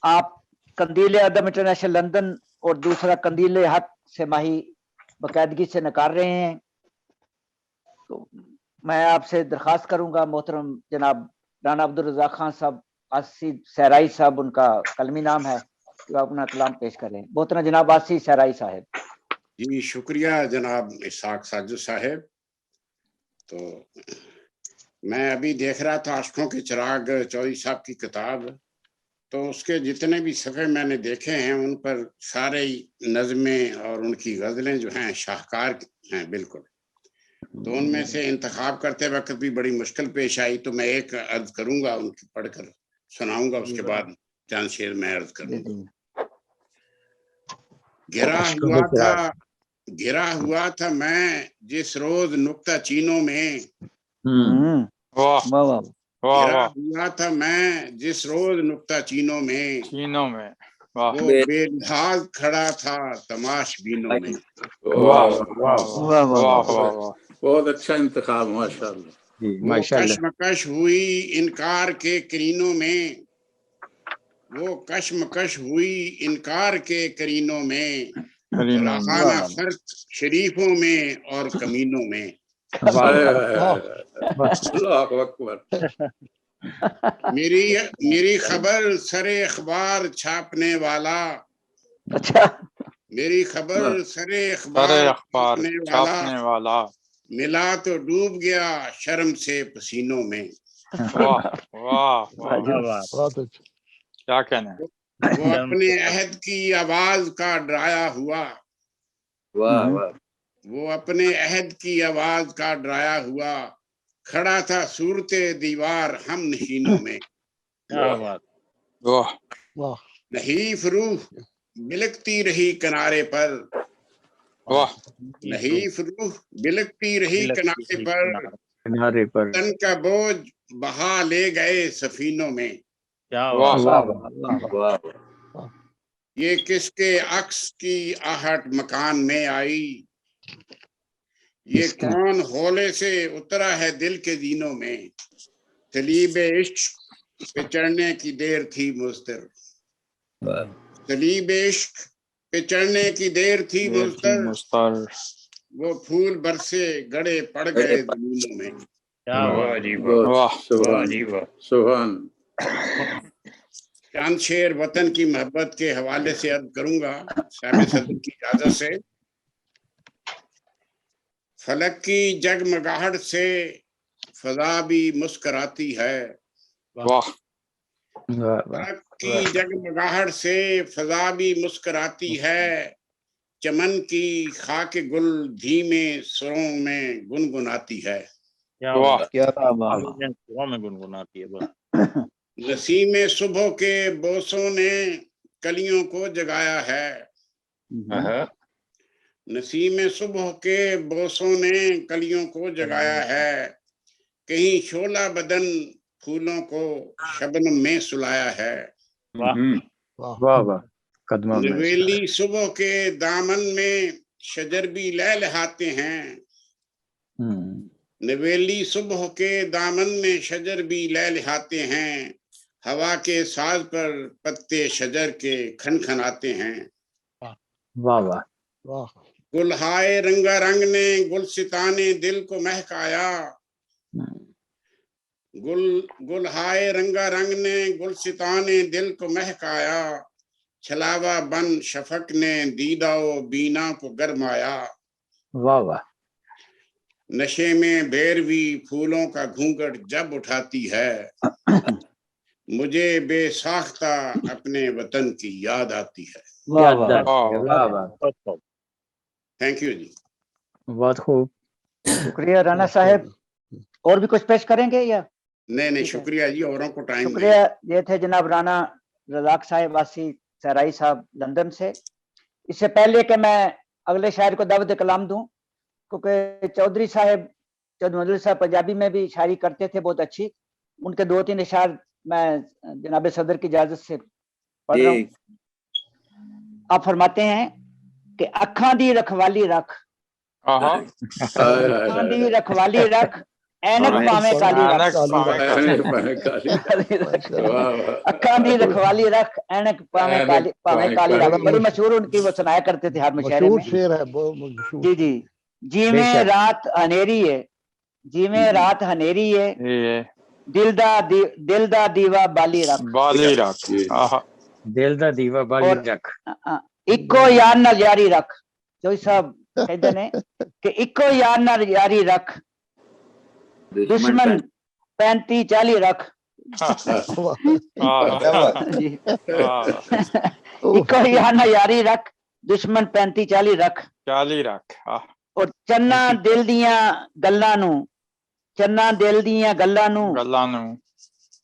आप कंदील अदब इंटरनेशनल लंदन और दूसरा कंदील हक से माही बाकायदगी से नकार रहे हैं। तो मैं आपसे दरख्वास्त करूंगा मोहतरम जनाब राना अब्दुल रज़ाक खान साहब, आसी सहराई साहब उनका कलमी नाम है, कि आप अपना कलाम पेश करें। मोहतरम जनाब आसी सहराई साहब। जी शुक्रिया जनाब इसाक साजिद साहब। तो मैं अभी देख रहा था आशिकों के चिराग चौधरी साहब की किताब, तो उसके जितने भी सफ़े मैंने देखे हैं उन पर सारे नज़में और उनकी गज़लें जो हैं शाहकार हैं बिल्कुल। तो उनमें से इंतखाब करते वक्त भी बड़ी मुश्किल पेश आई, तो मैं एक अर्ज करूंगा, उनकी पढ़कर सुनाऊंगा, उसके बाद चंद शेर मैं अर्ज करूंगा। गिरा हुआ था मैं जिस रोज नुक्ता चीनों में, गिरा हुआ था मैं जिस रोज नुक्ता चीनों में, वो बेलिहाज खड़ा था तमाशबीनों में। बहुत अच्छा इंतखाब, माशाअल्लाह। वो कशमकश हुई इनकार के करीनों में, वो कशमकश हुई इनकार के करीनों में, रहाना फर्क शरीफों में और कमीनों में। मेरी खबर सरे अखबार छापने वाला, मेरी खबर सरे अखबार छापने वाला, मिला तो डूब गया शर्म से पसीनों में। क्या कहना है। वो अपने अहद की आवाज का डराया हुआ, वो अपने अहद की आवाज का डराया हुआ, खड़ा था सूरते दीवार हम नशीनों में। नहीफ रूह बिलकती रही किनारे पर, नहीफ रूह बिलकती रही किनारे पर, तन का बोझ बहा ले गए सफीनों में। ये किसके अक्स की आहट मकान में आई, ये कौन हौले से उतरा है दिल के दीनों में। तलीब इश्क पे चढ़ने की देर थी मुस्तर, तलीब इश्क पे चढ़ने की देर थी मुस्तर, वो फूल बरसे गड़े पड़ गए जमीनों में। सुभान। चांद शेर वतन की मोहब्बत के हवाले से अर्ज करूंगा साहब सदर की इजाजत से। फलक की जगमगाहट से फजा भी मुस्कुराती है, फलक की जगमगाहट से फजा भी मुस्कुराती है, चमन की खाक गुल धीमे सुरों में गुनगुनाती है। गुनगुनाती है। नसीमे सुबह के बोसों ने कलियों को जगाया है, नसीमे सुबह के बोसों ने कलियों को जगाया है, कहीं शोला बदन फूलों को शबनम में सुलाया है। नवेली सुबह के दामन में शजर भी लहलहाते हैं, नवेली सुबह के दामन में शजर भी लहलहाते हैं, हवा के साज पर पत्ते शजर के खनखनाते हैं। गुलहाए रंगारंग ने गुलसिताने दिल को महकाया, गुलहाए रंगारंग ने गुलसिताने दिल को महकाया, छलावा बन शफक ने दीदा व बीना को गरमाया। नशे में भैरवी फूलों का घूंघट जब उठाती है, मुझे बेसाख्ता अपने वतन की याद आती है। थैंक यू जी। बहुत खूब, शुक्रिया राणा साहब। और भी कुछ पेश करेंगे या नहीं शुक्रिया जी, औरों को टाइम शुक्रिया। ये थे जनाब राणा रज़ाक साहब वासी सहराई साहब लंदन से। इससे पहले कि मैं अगले शायर को दावत कलाम दूं, क्योंकि चौधरी साहब पंजाबी में भी शायरी करते थे बहुत अच्छी, उनके 2-3 इशार मैं जनाब सदर की इजाजत से पढ़ रहा हूँ। आप फरमाते हैं कि अखां दी रखवाली रख, अखां दी रखवाली रख, ऐनक पावे काली रख, अखां दी रखवाली रख, ऐनक पावे काली रख। बड़ी मशहूर उनकी वो सुनाया करते थे हर मुशायरे में। शेर है बहुत। जी जिवें रात हनेरी है, जिवें रात हनेरी है, दिल दा दीवा बाली रख, दिल दा दीवा बाली रख, इको यार नाल यारी रख। चौधरी साहब कहते ने कि इको यार नाल यारी रख, 35-40 रख जी इको याना यारी रख दुश्मन 35-40 रख 40 रख और चन्ना दिल दियां गल्लां नू चन्ना दिल दियां गल्लां नू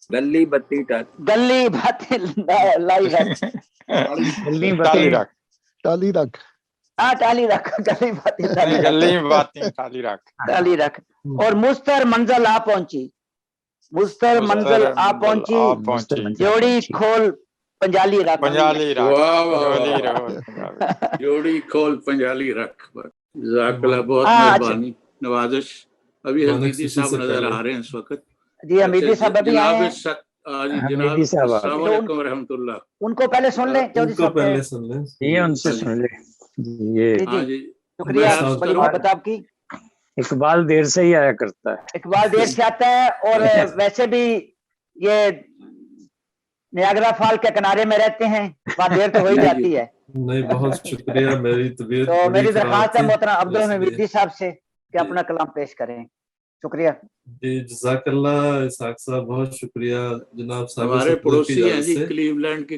गली बत्ती गली बातें लाई रख टाली रख टाली रख हाँ टाली रख गली बातें टाली रख और मुस्तर मंजिल आ पहुंची मुस्तर मंजिल आ पहुंची जोड़ी खोल पंजाली रख जोड़ी खोल पंजाली रख। जज़ाकल्लाह, बहुत मेहरबानी, नवाजिश। अभी हमीदी साहब नजर आ रहे हैं इस वक्त। जी हमीदी साहब अभी आए हैं। जनाब अस्सलाम वालेकुम रहमतुल्लाह। उनको पहले सुन ले चौधरी साहब, ये उनसे सुन ले। ये शुक्रिया बड़ी मोहब्बत आपकी। इकबाल देर से ही आया करता है। इकबाल देर से आता है और वैसे भी ये नियाग्रा फॉल के किनारे में रहते हैं, वहाँ देर तो हो ही जाती है। नहीं, बहुत शुक्रिया। मेरी तबीयत तो मेरी दरख्वास्त है मोहतरम अब्दुल हमीदी साहब से कि अपना कलाम पेश करें। शुक्रिया जी, जज़ाकल्लाह इसाक साहब, बहुत शुक्रिया जनाब साहब। हमारे पड़ोसी हैं जी, क्लीवलैंड की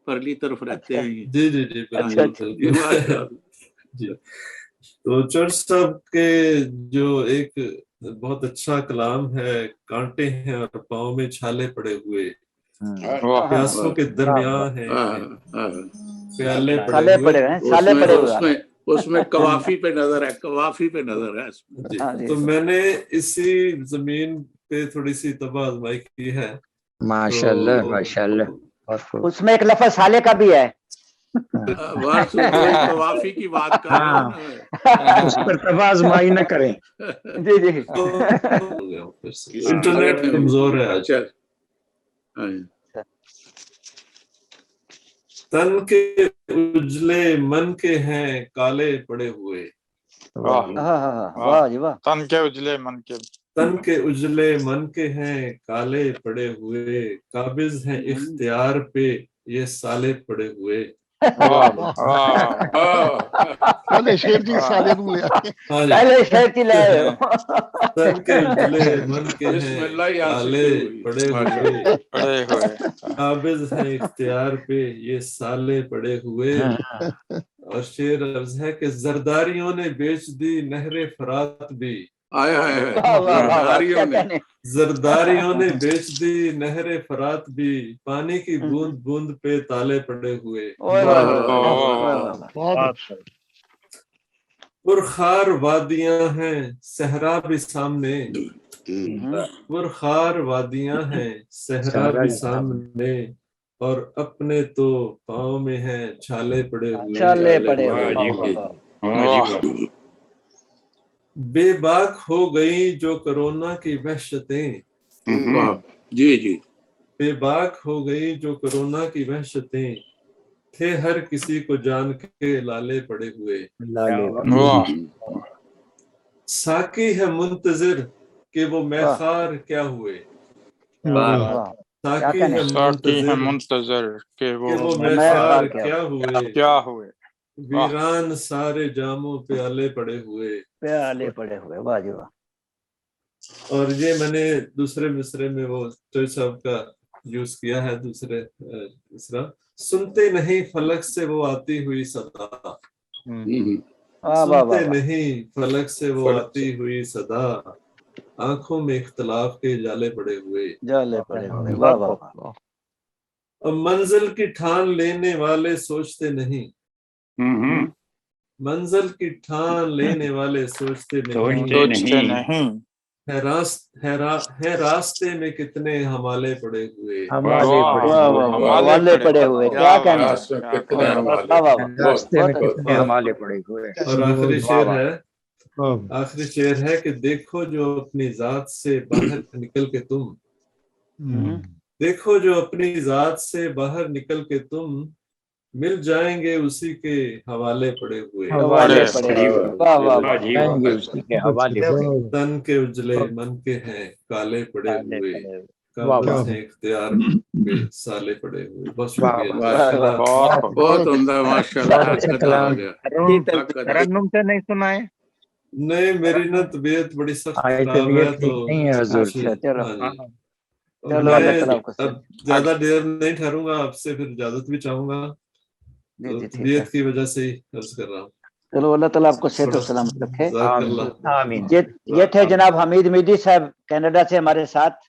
परली तरफ रहते हैं। जी जी जी बिल्कुल जी। तो चर्च साहब के जो एक बहुत अच्छा कलाम है, कांटे हैं और पाँव में छाले पड़े हुए, प्यासों के दरमियान है प्याले पड़े हुए, उसमें कवाफी पे नजर है, कवाफी पे नजर है। तो मैंने इसी जमीन पे थोड़ी सी तबाह आजमाई की है। माशाल्लाह माशाल्लाह। उसमें एक लफ्ज़ साले का भी है। कवाफी की बात कर रहे हैं, उस पर तबाह आजमाई न करें। जी जी इंटरनेट कमजोर है आज। तन के उजले मन के हैं काले पड़े हुए। वाह जी वाह। तन के उजले मन के हैं काले पड़े हुए, काबिज हैं इख्तियार पे ये साले पड़े हुए। पहले शेर जी साले को ले आए, पहले शेर जी ले आए। तन के उजले मन के हैं काले पड़े हुए, काबिज हैं इख्तियार पे ये साले पड़े हुए। और शेर अर्ज है कि जरदारियों ने बेच दी नहरे फरात भी। जरदारियों ने बेच दी नहरे फरात भी, पानी की बूंद बूंद पे ताले पड़े हुए। पुरखार वादियां हैं सहरा भी सामने, पुरखार वादियां हैं सहरा भी सामने, और अपने तो पाँव में हैं छाले पड़े हुए। बेबाक हो गई जो कोरोना की वहशतें। जी जी, बेबाक हो गई जो कोरोना की वहशतें, थे हर किसी को जान के लाले पड़े हुए। साकी है मुंतजिर कि वो मैखार क्या हुए। साकी है मुंतजिर कि वो मैखार क्या हुए। वीरान सारे जामों प्याले पड़े हुए। वाह जी वाह। और ये मैंने दूसरे मिसरे में वो चर्च साहब का यूज किया है। दूसरा सुनते नहीं फलक से वो आती हुई सदा, सुनते नहीं फलक से वो आती हुई सदा, आंखों में इख्तलाफ के जाले पड़े हुए। वाह वाह। अब मंजिल की ठान लेने वाले सोचते नहीं, मंजिल की ठान लेने वाले सोचते नहीं, है रास्ते में कितने हमाले पड़े हुए। हमाले पड़े हुए, क्या कहना। रास्ते में कितने हमाले पड़े हुए। और आखिरी शेर है कि देखो जो अपनी जात से बाहर निकल के तुम, देखो जो अपनी जात से बाहर निकल के तुम, मिल जाएंगे उसी के हवाले पड़े हुए। तन के उजले मन के हैं काले पड़े हुए, काबिज हैं इख्तियार में साले पड़े हुए। बहुत शुक्रिया, बहुत उम्दा, माशाल्लाह। तरन्नुम से नहीं सुनाए। नहीं, मेरी ना तबीयत बड़ी सख्त आज खराब है, तबीयत ठीक तो नहीं है हुजूर। चलो हाँ जी। और चलो, अल्लाह ताला मैं आपको अब ज्यादा देर नहीं ठहरूंगा, आपसे फिर इजाजत भी चाहूंगा, जी तो जी ठीक है। तबीयत की वजह से ही अर्ज कर रहा हूँ। चलो, अल्लाह ताला आपको सेहत और सलामत रखे। जज़ाकल्लाह। आमीन। ये थे जनाब हमीद मीदी साहब कनाडा से हमारे साथ।